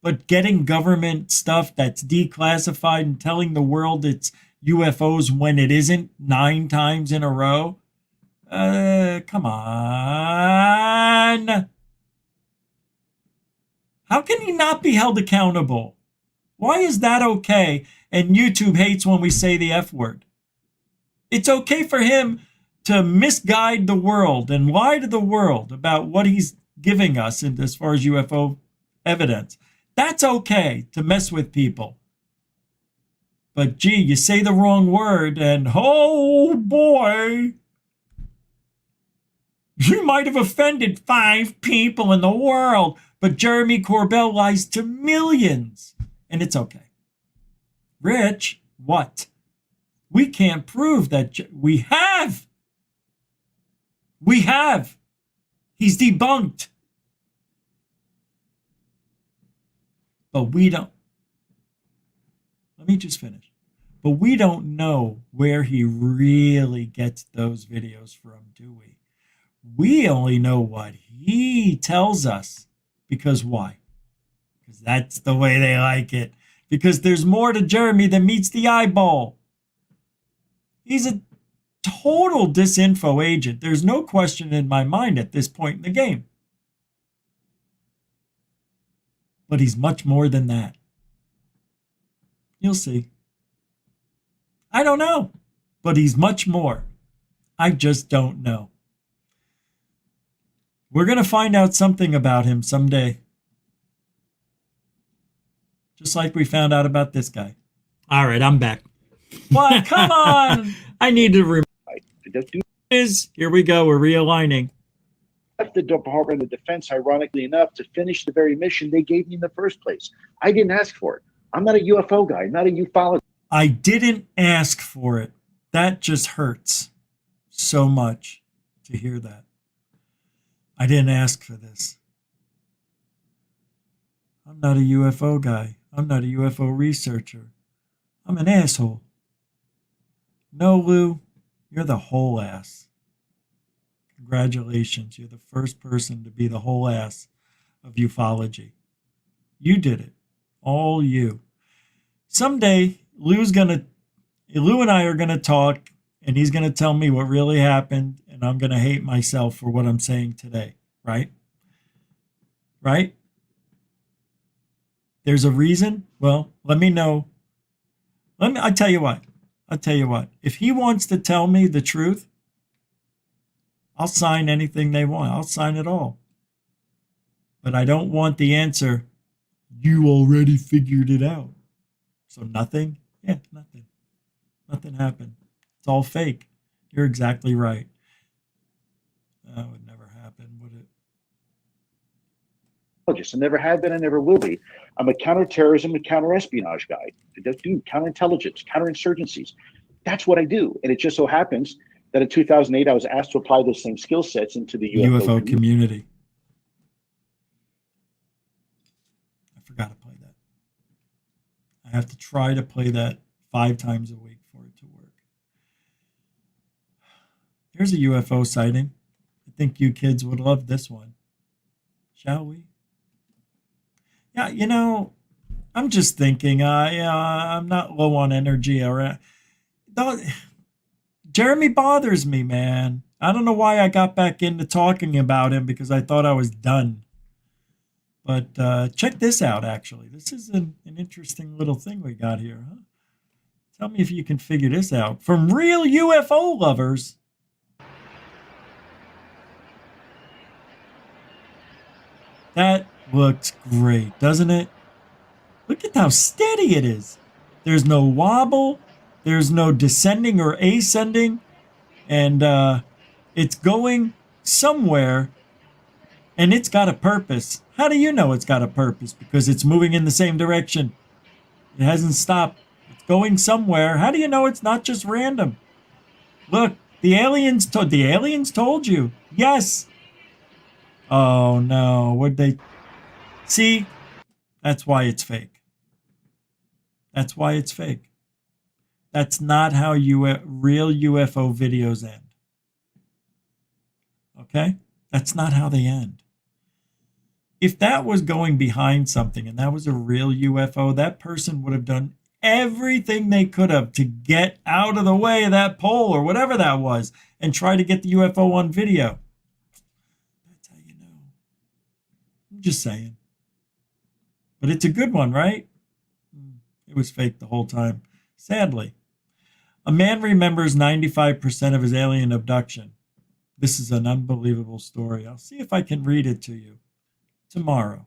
But getting government stuff that's declassified and telling the world it's UFOs when it isn't 9 times in a row? Come on. How can he not be held accountable? Why is that okay? And YouTube hates when we say the F word. It's okay for him to misguide the world and lie to the world about what he's giving us in, as far as UFO evidence. That's okay to mess with people. But gee, you say the wrong word and oh boy, you might have offended 5 people in the world. But Jeremy Corbell lies to millions. And it's okay. Rich, what? We can't prove that we have. We have. He's debunked. But we don't. Let me just finish. But we don't know where he really gets those videos from, do we? We only know what he tells us. Because why? Because that's the way they like it. because there's more to Jeremy than meets the eyeball. He's a total disinfo agent. There's no question in my mind at this point in the game. But he's much more than that. You'll see. I don't know, but he's much more. I just don't know. We're going to find out something about him someday. Just like we found out about this guy. All right, I'm back. Well, come on. I need to remember. Here we go. We're realigning. Left the Department of Defense, ironically enough, to finish the very mission they gave me in the first place. I didn't ask for it. I'm not a UFO guy, not a ufologist. I didn't ask for it. That just hurts so much to hear that. I didn't ask for this. I'm not a UFO guy. I'm not a UFO researcher. I'm an asshole. No, Lou, you're the whole ass. Congratulations. You're the first person to be the whole ass of ufology. You did it. All you. Someday, Lou and I are going to talk, and he's going to tell me what really happened, and I'm going to hate myself for what I'm saying today. Right? Right? There's a reason? Well, let me know. I'll tell you what. If he wants to tell me the truth, I'll sign anything they want. I'll sign it all. But I don't want the answer, you already figured it out. So nothing? Yeah, nothing. Nothing happened. It's all fake. You're exactly right. That would never happen, would it? I never have been, I never will be. I'm a counterterrorism and counterespionage guy. I do counterintelligence, counterinsurgencies. That's what I do. And it just so happens that in 2008, I was asked to apply those same skill sets into the UFO community. I forgot to play that. I have to try to play that 5 times a week for it to work. Here's a UFO sighting. I think you kids would love this one. Shall we? Yeah, you know, I'm just thinking, I'm not low on energy. Jeremy bothers me, man. I don't know why I got back into talking about him because I thought I was done. But check this out, actually. This is an interesting little thing we got here, huh? Tell me if you can figure this out. From real UFO lovers. That looks great, doesn't it? Look at how steady it is. There's no wobble. There's no descending or ascending. And it's going somewhere. And it's got a purpose. How do you know it's got a purpose? Because it's moving in the same direction. It hasn't stopped. It's going somewhere. How do you know it's not just random? Look, the aliens told you. Yes. Oh no, would they? See, that's why it's fake. That's why it's fake. That's not how real UFO videos end. Okay? That's not how they end. If that was going behind something and that was a real UFO, that person would have done everything they could have to get out of the way of that pole or whatever that was and try to get the UFO on video. That's how you know. I'm just saying. But it's a good one, right? It was fake the whole time. Sadly. A man remembers 95% of his alien abduction. This is an unbelievable story. I'll see if I can read it to you tomorrow.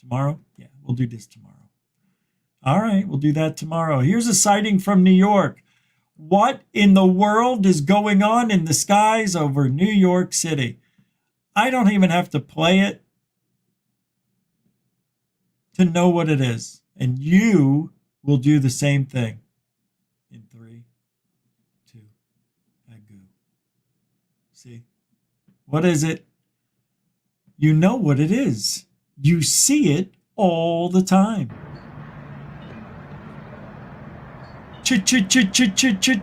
Tomorrow? Yeah, we'll do this tomorrow. All right, we'll do that tomorrow. Here's a sighting from New York. What in the world is going on in the skies over New York City? I don't even have to play it to know what it is. And you will do the same thing. In 3, 2, and go. See? What is it? You know what it is. You see it all the time.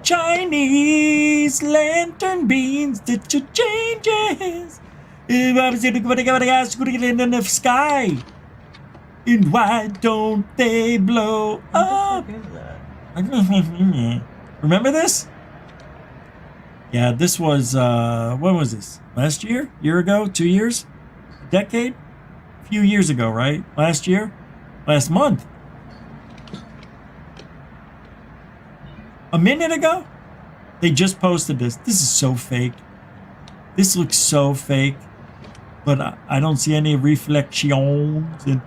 Chinese lantern beams that changes in the sky. And why don't they blow up? Remember this? Yeah, this was, when was this? Last year? Year ago? 2 years? Decade? A few years ago, right? Last year? Last month? A minute ago? They just posted this. This is so fake. This looks so fake. But I don't see any reflections. And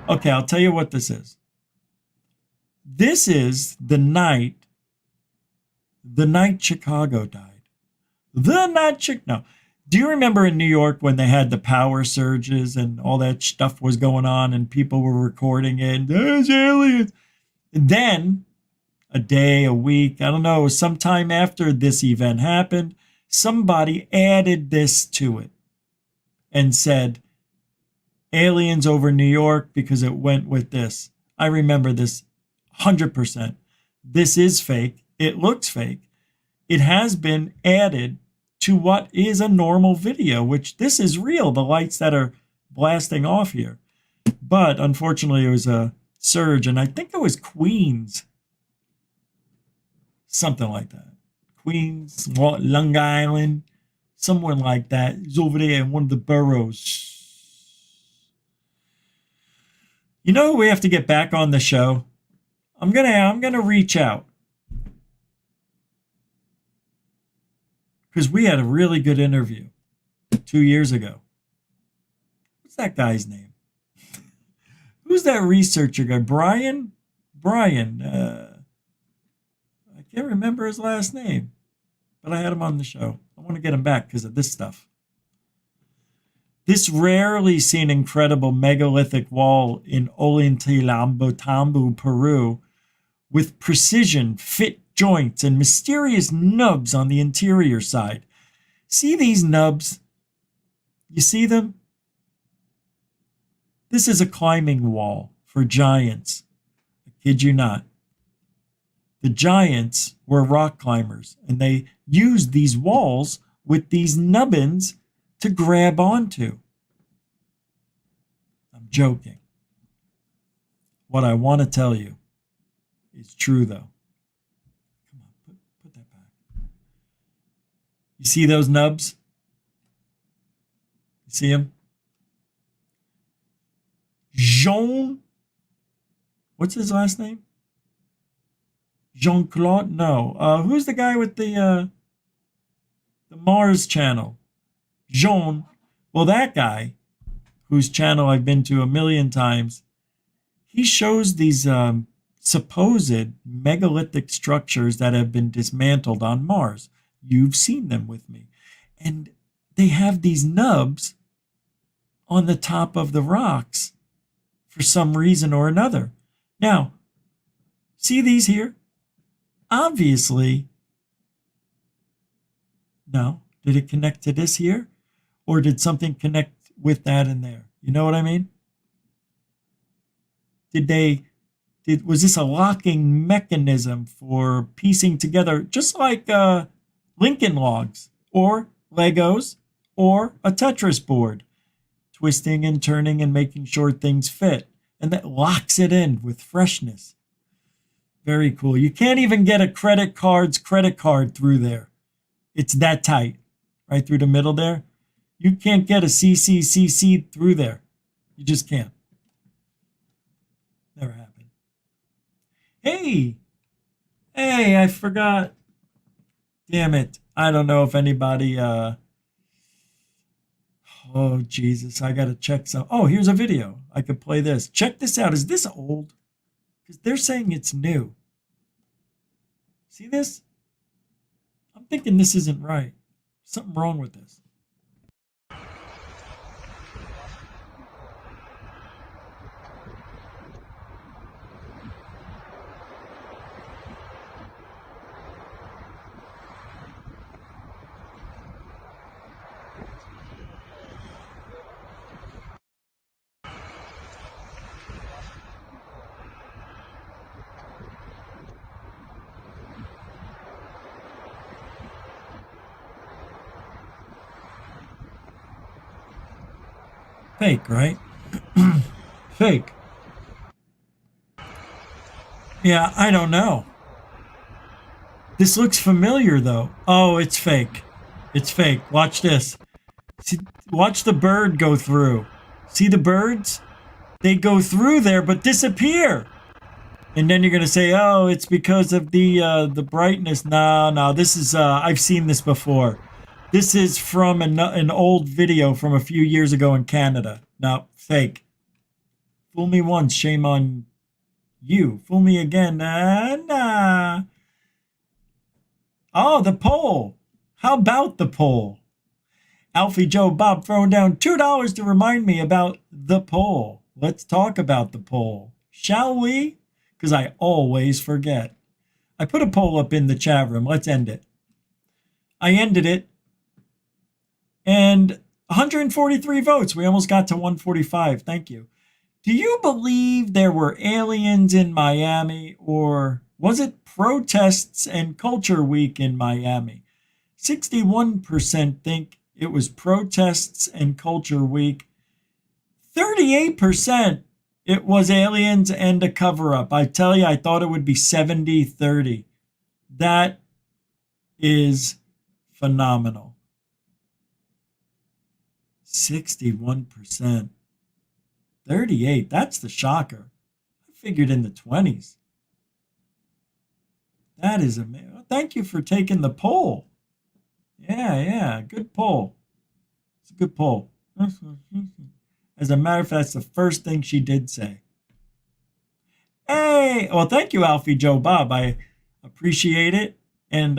okay, I'll tell you what this is. This is the night Chicago died. No. Do you remember in New York when they had the power surges and all that stuff was going on and people were recording it? And there's aliens. And then a day, a week, I don't know, sometime after this event happened, somebody added this to it and said, aliens over New York, because it went with this. I remember this 100%. This is fake. It looks fake. It has been added to what is a normal video, which this is real, the lights that are blasting off here. But unfortunately, it was a surge, and I think it was Queens. Something like that. Queens, Long Island, someone like that. It's over there in one of the boroughs. You know who we have to get back on the show? I'm gonna reach out. Because we had a really good interview 2 years ago. What's that guy's name? Who's that researcher guy? Brian? I can't remember his last name. But I had him on the show. I want to get him back because of this stuff. This rarely seen incredible megalithic wall in Ollantaytambo, Peru, with precision, fit joints, and mysterious nubs on the interior side. See these nubs? You see them? This is a climbing wall for giants. I kid you not. The giants were rock climbers, and they used these walls with these nubbins to grab onto. I'm joking. What I want to tell you is true, though. Come on, put that back. You see those nubs? You see them? Jean, what's his last name? Jean-Claude? No. Who's the guy with the Mars channel? Jean. Well, that guy, whose channel I've been to a million times, he shows these supposed megalithic structures that have been dismantled on Mars. You've seen them with me. And they have these nubs on the top of the rocks for some reason or another. Now, see these here? Obviously, no. Did it connect to this here? Or did something connect with that in there? You know what I mean? Was this a locking mechanism for piecing together, just like Lincoln logs or Legos or a Tetris board, twisting and turning and making sure things fit, and that locks it in with freshness. Very cool. You can't even get a credit card through there. It's that tight, right through the middle there. You can't get a CCCC through there. You just can't. Never happened. Hey, I forgot. Damn it. I don't know if anybody, oh, Jesus, I got to check some. Oh, here's a video. I could play this. Check this out. Is this old? Because they're saying it's new. See this? I'm thinking this isn't right. Something wrong with this. Fake, right? Fake. Yeah, I don't know. This looks familiar, though. Oh, it's fake. It's fake. Watch this. See, watch the bird go through. See the birds? They go through there but disappear. And then you're gonna say, "Oh, it's because of the brightness." No. This is I've seen this before. This is from an old video from a few years ago in Canada. No, fake. Fool me once, shame on you. Fool me again, nah. Oh, the poll. How about the poll? Alfie Joe Bob throwing down $2 to remind me about the poll. Let's talk about the poll, shall we? Because I always forget. I put a poll up in the chat room. Let's end it. I ended it. And 143 votes. We almost got to 145. Thank you. Do you believe there were aliens in Miami, or was it protests and culture week in Miami? 61% think it was protests and culture week. 38% it was aliens and a cover-up. I tell you, I thought it would be 70-30. That is phenomenal. 61%. 38, that's the shocker. I figured in the 20s. That is amazing. Thank you for taking the poll. Yeah, good poll. It's a good poll. As a matter of fact, that's the first thing she did say. Hey, well, thank you, Alfie Joe Bob. I appreciate it. And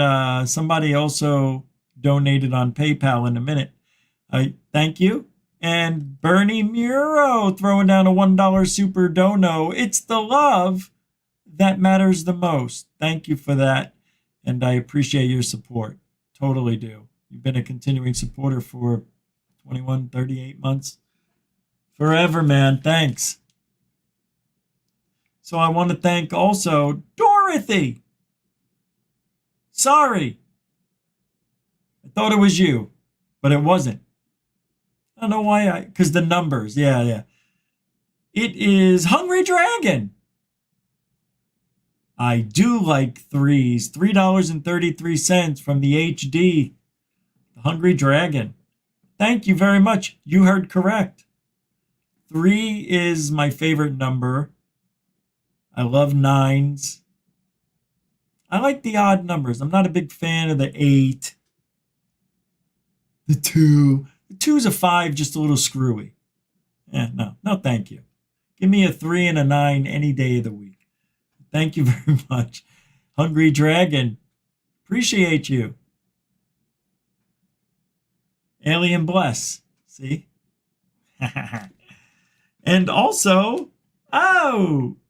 somebody also donated on PayPal in a minute. Thank you. And Bernie Muro throwing down a $1 super dono. It's the love that matters the most. Thank you for that. And I appreciate your support. Totally do. You've been a continuing supporter for 21, 38 months. Forever, man. Thanks. So I want to thank also Dorothy. Sorry. I thought it was you, but it wasn't. I don't know why because the numbers. Yeah. It is Hungry Dragon. I do like threes. $3.33 from the HD. The Hungry Dragon. Thank you very much. You heard correct. 3 is my favorite number. I love 9s. I like the odd numbers. I'm not a big fan of the 8. The 2. The 2's a 5, just a little screwy. Yeah, no, thank you. Give me a 3 and a 9 any day of the week. Thank you very much. Hungry Dragon. Appreciate you. Alien Bless. See? And also,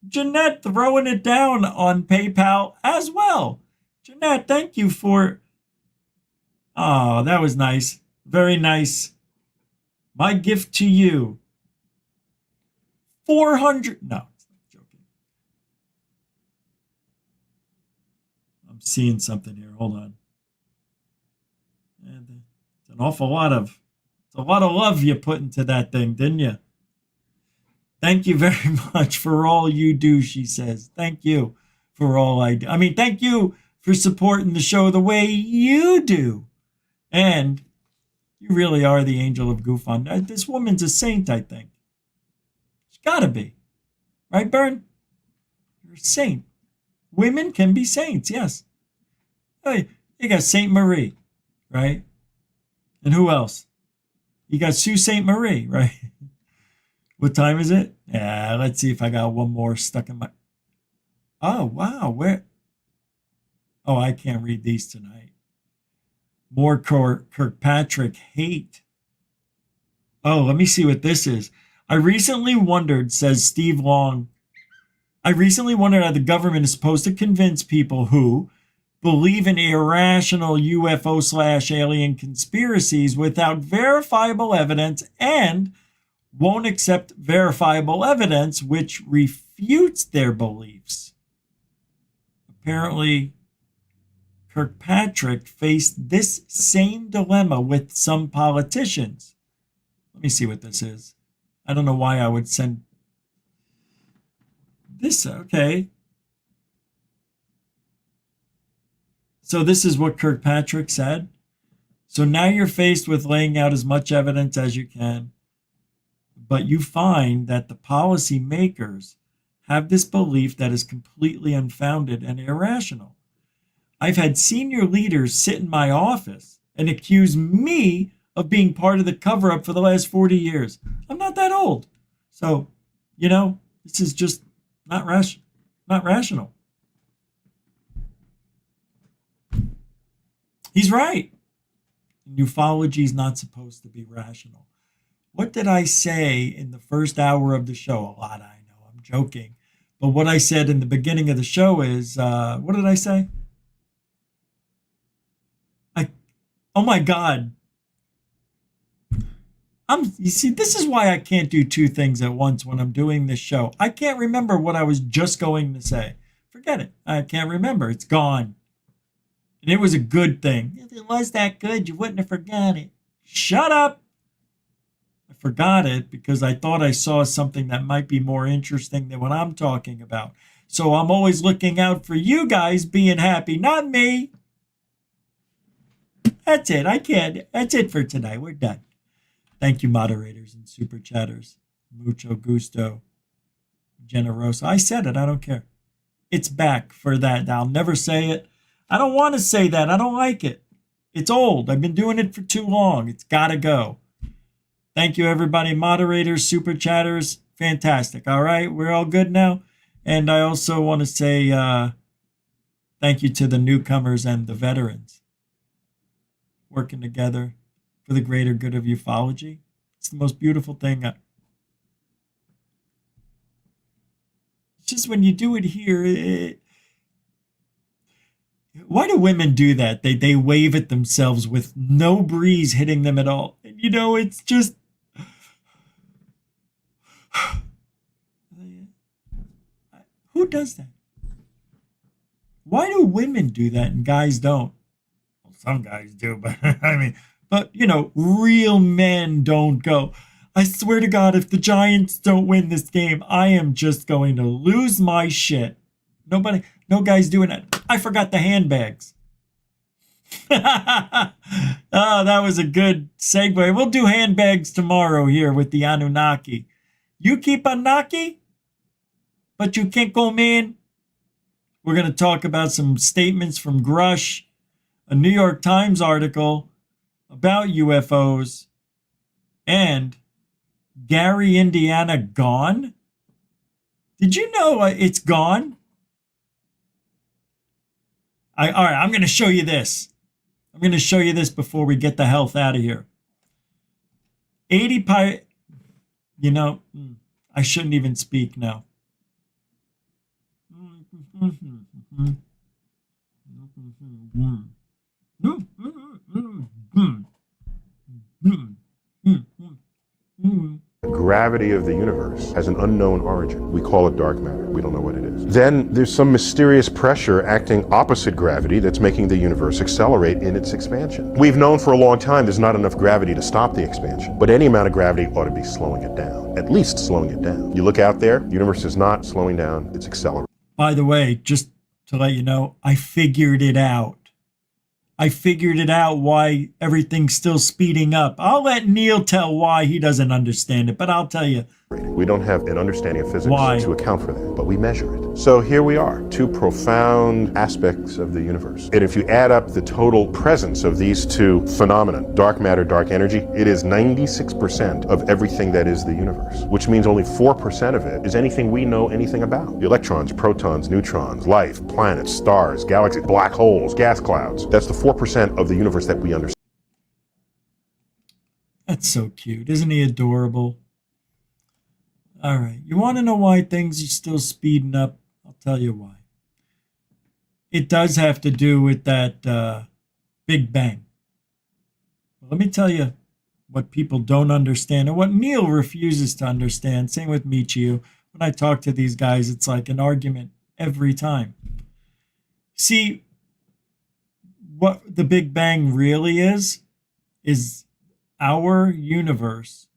Jeanette throwing it down on PayPal as well. Jeanette, thank you for... Oh, that was nice. Very nice. My gift to you. 400... No, I'm joking. I'm seeing something here. Hold on. And it's an awful lot of... It's a lot of love you put into that thing, didn't you? Thank you very much for all you do, she says. Thank you for all I do. I mean, thank you for supporting the show the way you do. And you really are the angel of goof on. This woman's a saint, I think. She's got to be. Right, Bern? You're a saint. Women can be saints, yes. Hey, you got Saint Marie, right? And who else? You got Sault Ste. Marie, right? What time is it? Yeah, let's see if I got one more stuck in my... Oh, wow. Where? Oh, I can't read these tonight. More Kirkpatrick hate. Oh, let me see what this is. I recently wondered, says Steve Long, I recently wondered how the government is supposed to convince people who believe in irrational UFO/alien conspiracies without verifiable evidence and won't accept verifiable evidence which refutes their beliefs. Apparently, Kirkpatrick faced this same dilemma with some politicians. Let me see what this is. I don't know why I would send this. Okay. So this is what Kirkpatrick said. So now you're faced with laying out as much evidence as you can, but you find that the policy makers have this belief that is completely unfounded and irrational. I've had senior leaders sit in my office and accuse me of being part of the cover-up for the last 40 years. I'm not that old. So, this is just not rational. He's right. Ufology is not supposed to be rational. What did I say in the first hour of the show? A lot, I know. I'm joking. But what I said in the beginning of the show is, what did I say? Oh my God. You see, this is why I can't do two things at once when I'm doing this show. I can't remember what I was just going to say. Forget it. I can't remember. It's gone. And it was a good thing. If it was that good, you wouldn't have forgot it. Shut up. I forgot it because I thought I saw something that might be more interesting than what I'm talking about. So I'm always looking out for you guys being happy, not me. That's it. That's it for tonight. We're done. Thank you, moderators and super chatters. Mucho gusto. Generoso. I said it. I don't care. It's back for that. I'll never say it. I don't want to say that. I don't like it. It's old. I've been doing it for too long. It's got to go. Thank you, everybody. Moderators, super chatters. Fantastic. All right. We're all good now. And I also want to say thank you to the newcomers and the veterans working together for the greater good of ufology. It's the most beautiful thing. It's just when you do it here, why do women do that? They wave at themselves with no breeze hitting them at all. And it's just... Who does that? Why do women do that and guys don't? Well, some guys do, but real men don't go, I swear to God, if the Giants don't win this game, I am just going to lose my shit. No guy's doing it. I forgot the handbags. Oh, that was a good segue. We'll do handbags tomorrow here with the Anunnaki. You keep on knocking, but you can't come in. We're going to talk about some statements from Grush, a New York Times article about UFOs, and Gary, Indiana gone? Did you know it's gone? All right, I'm going to show you this. I'm going to show you this before we get the health out of here. 80 I shouldn't even speak now. The gravity of the universe has an unknown origin. We call it dark matter. We don't know what it is. Then there's some mysterious pressure acting opposite gravity that's making the universe accelerate in its expansion. We've known for a long time there's not enough gravity to stop the expansion, but any amount of gravity ought to be slowing it down, at least slowing it down. You look out there, the universe is not slowing down, it's accelerating. By the way, just to let you know, I figured it out. I figured it out why everything's still speeding up. I'll let Neil tell why he doesn't understand it, but I'll tell you. We don't have an understanding of physics to account for that, but we measure it. So here we are, two profound aspects of the universe. And if you add up the total presence of these two phenomena, dark matter, dark energy, it is 96% of everything that is the universe, which means only 4% of it is anything we know anything about. The electrons, protons, neutrons, life, planets, stars, galaxies, black holes, gas clouds. That's the 4% of the universe that we understand. That's so cute. Isn't he adorable? All right. You want to know why things are still speeding up? I'll tell you why. It does have to do with that Big Bang. Well, let me tell you what people don't understand and what Neil refuses to understand. Same with Michio. When I talk to these guys, it's like an argument every time. See, what the Big Bang really is our universe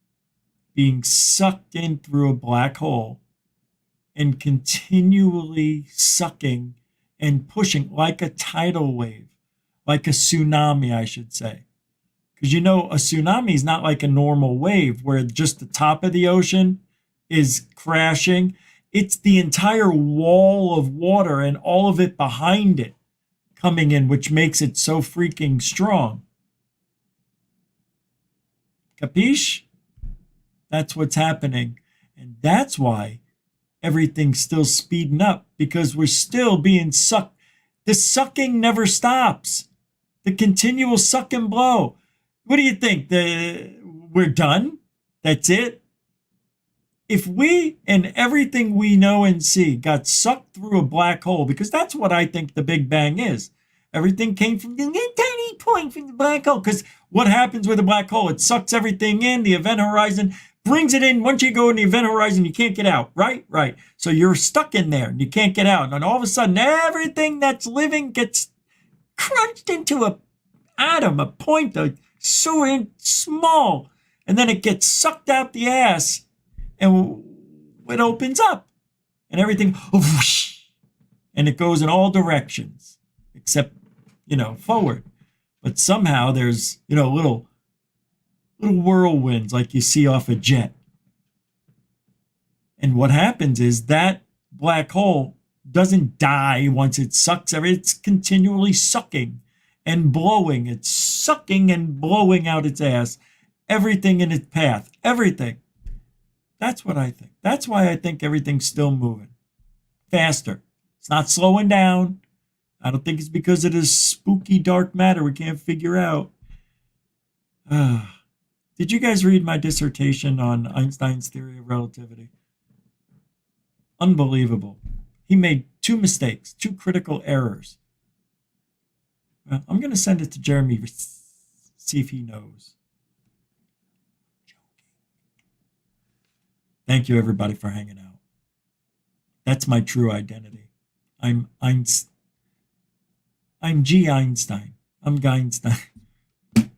being sucked in through a black hole and continually sucking and pushing like a tidal wave. like a tsunami, I should say. Because you know, a tsunami is not like a normal wave where just the top of the ocean is crashing. It's the entire wall of water and all of it behind it coming in, which makes it so freaking strong. Capiche? That's what's happening. And that's why everything's still speeding up, because we're still being sucked. The sucking never stops. The continual suck and blow. What do you think? We're done? That's it? If we and everything we know and see got sucked through a black hole, because that's what I think the Big Bang is. Everything came from the tiny point from the black hole. Because what happens with a black hole? It sucks everything in. The event horizon brings it in. Once you go in the event horizon, you can't get out. Right? Right. So you're stuck in there and you can't get out. And all of a sudden, everything that's living gets crunched into an atom, a point, so small. And then it gets sucked out the ass. And it opens up and everything, whoosh, and it goes in all directions except, forward. But somehow there's, little whirlwinds like you see off a jet. And what happens is that black hole doesn't die once it sucks. It's continually sucking and blowing. It's sucking and blowing out its ass, everything in its path, everything. That's what I think. That's why I think everything's still moving faster. It's not slowing down. I don't think it's because of this spooky dark matter we can't figure out. Did you guys read my dissertation on Einstein's theory of relativity? Unbelievable. He made 2 mistakes, 2 critical errors. I'm going to send it to Jeremy, see if he knows. Thank you, everybody, for hanging out. That's my true identity. I'm G. Einstein. I'm Geinstein.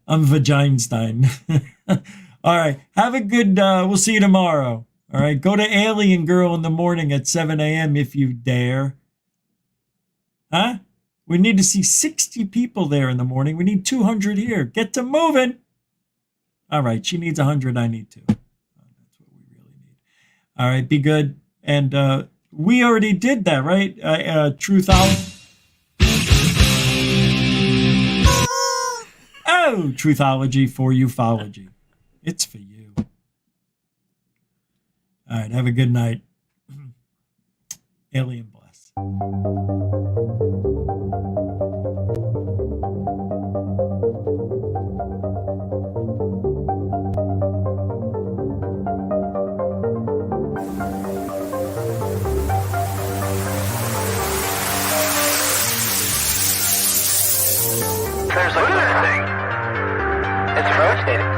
I'm Vaginstein. All right. Have a good, we'll see you tomorrow. All right. Go to Alien Girl in the morning at 7 a.m. if you dare. Huh? We need to see 60 people there in the morning. We need 200 here. Get to moving. All right. She needs 100. I need 2. All right, be good. And we already did that, right? Truthology. Oh, Truthology for ufology. It's for you. All right, have a good night. Alien bless. There's a good thing. It's rotating.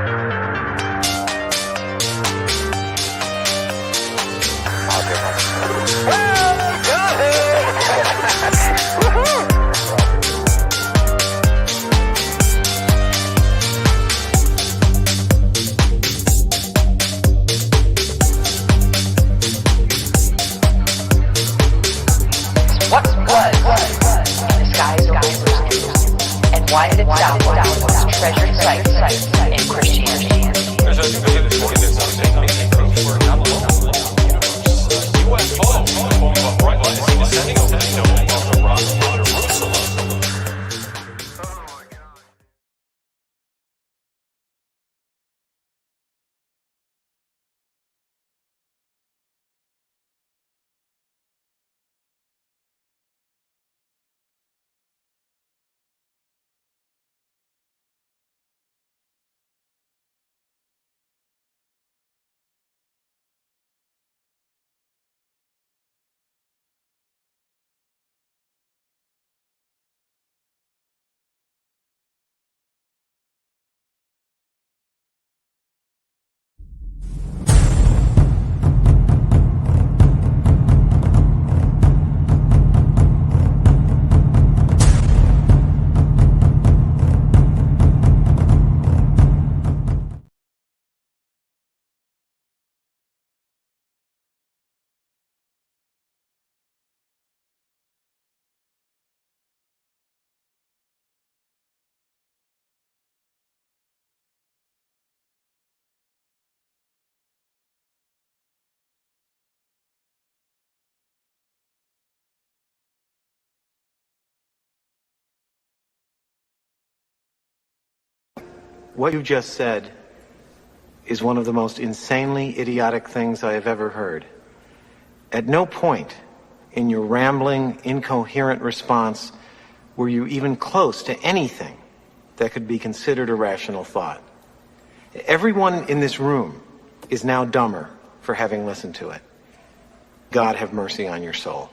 What was in the skies of and why did it downward treasured sites in Christianity? What you just said is one of the most insanely idiotic things I have ever heard. At no point in your rambling, incoherent response were you even close to anything that could be considered a rational thought. Everyone in this room is now dumber for having listened to it. God have mercy on your soul.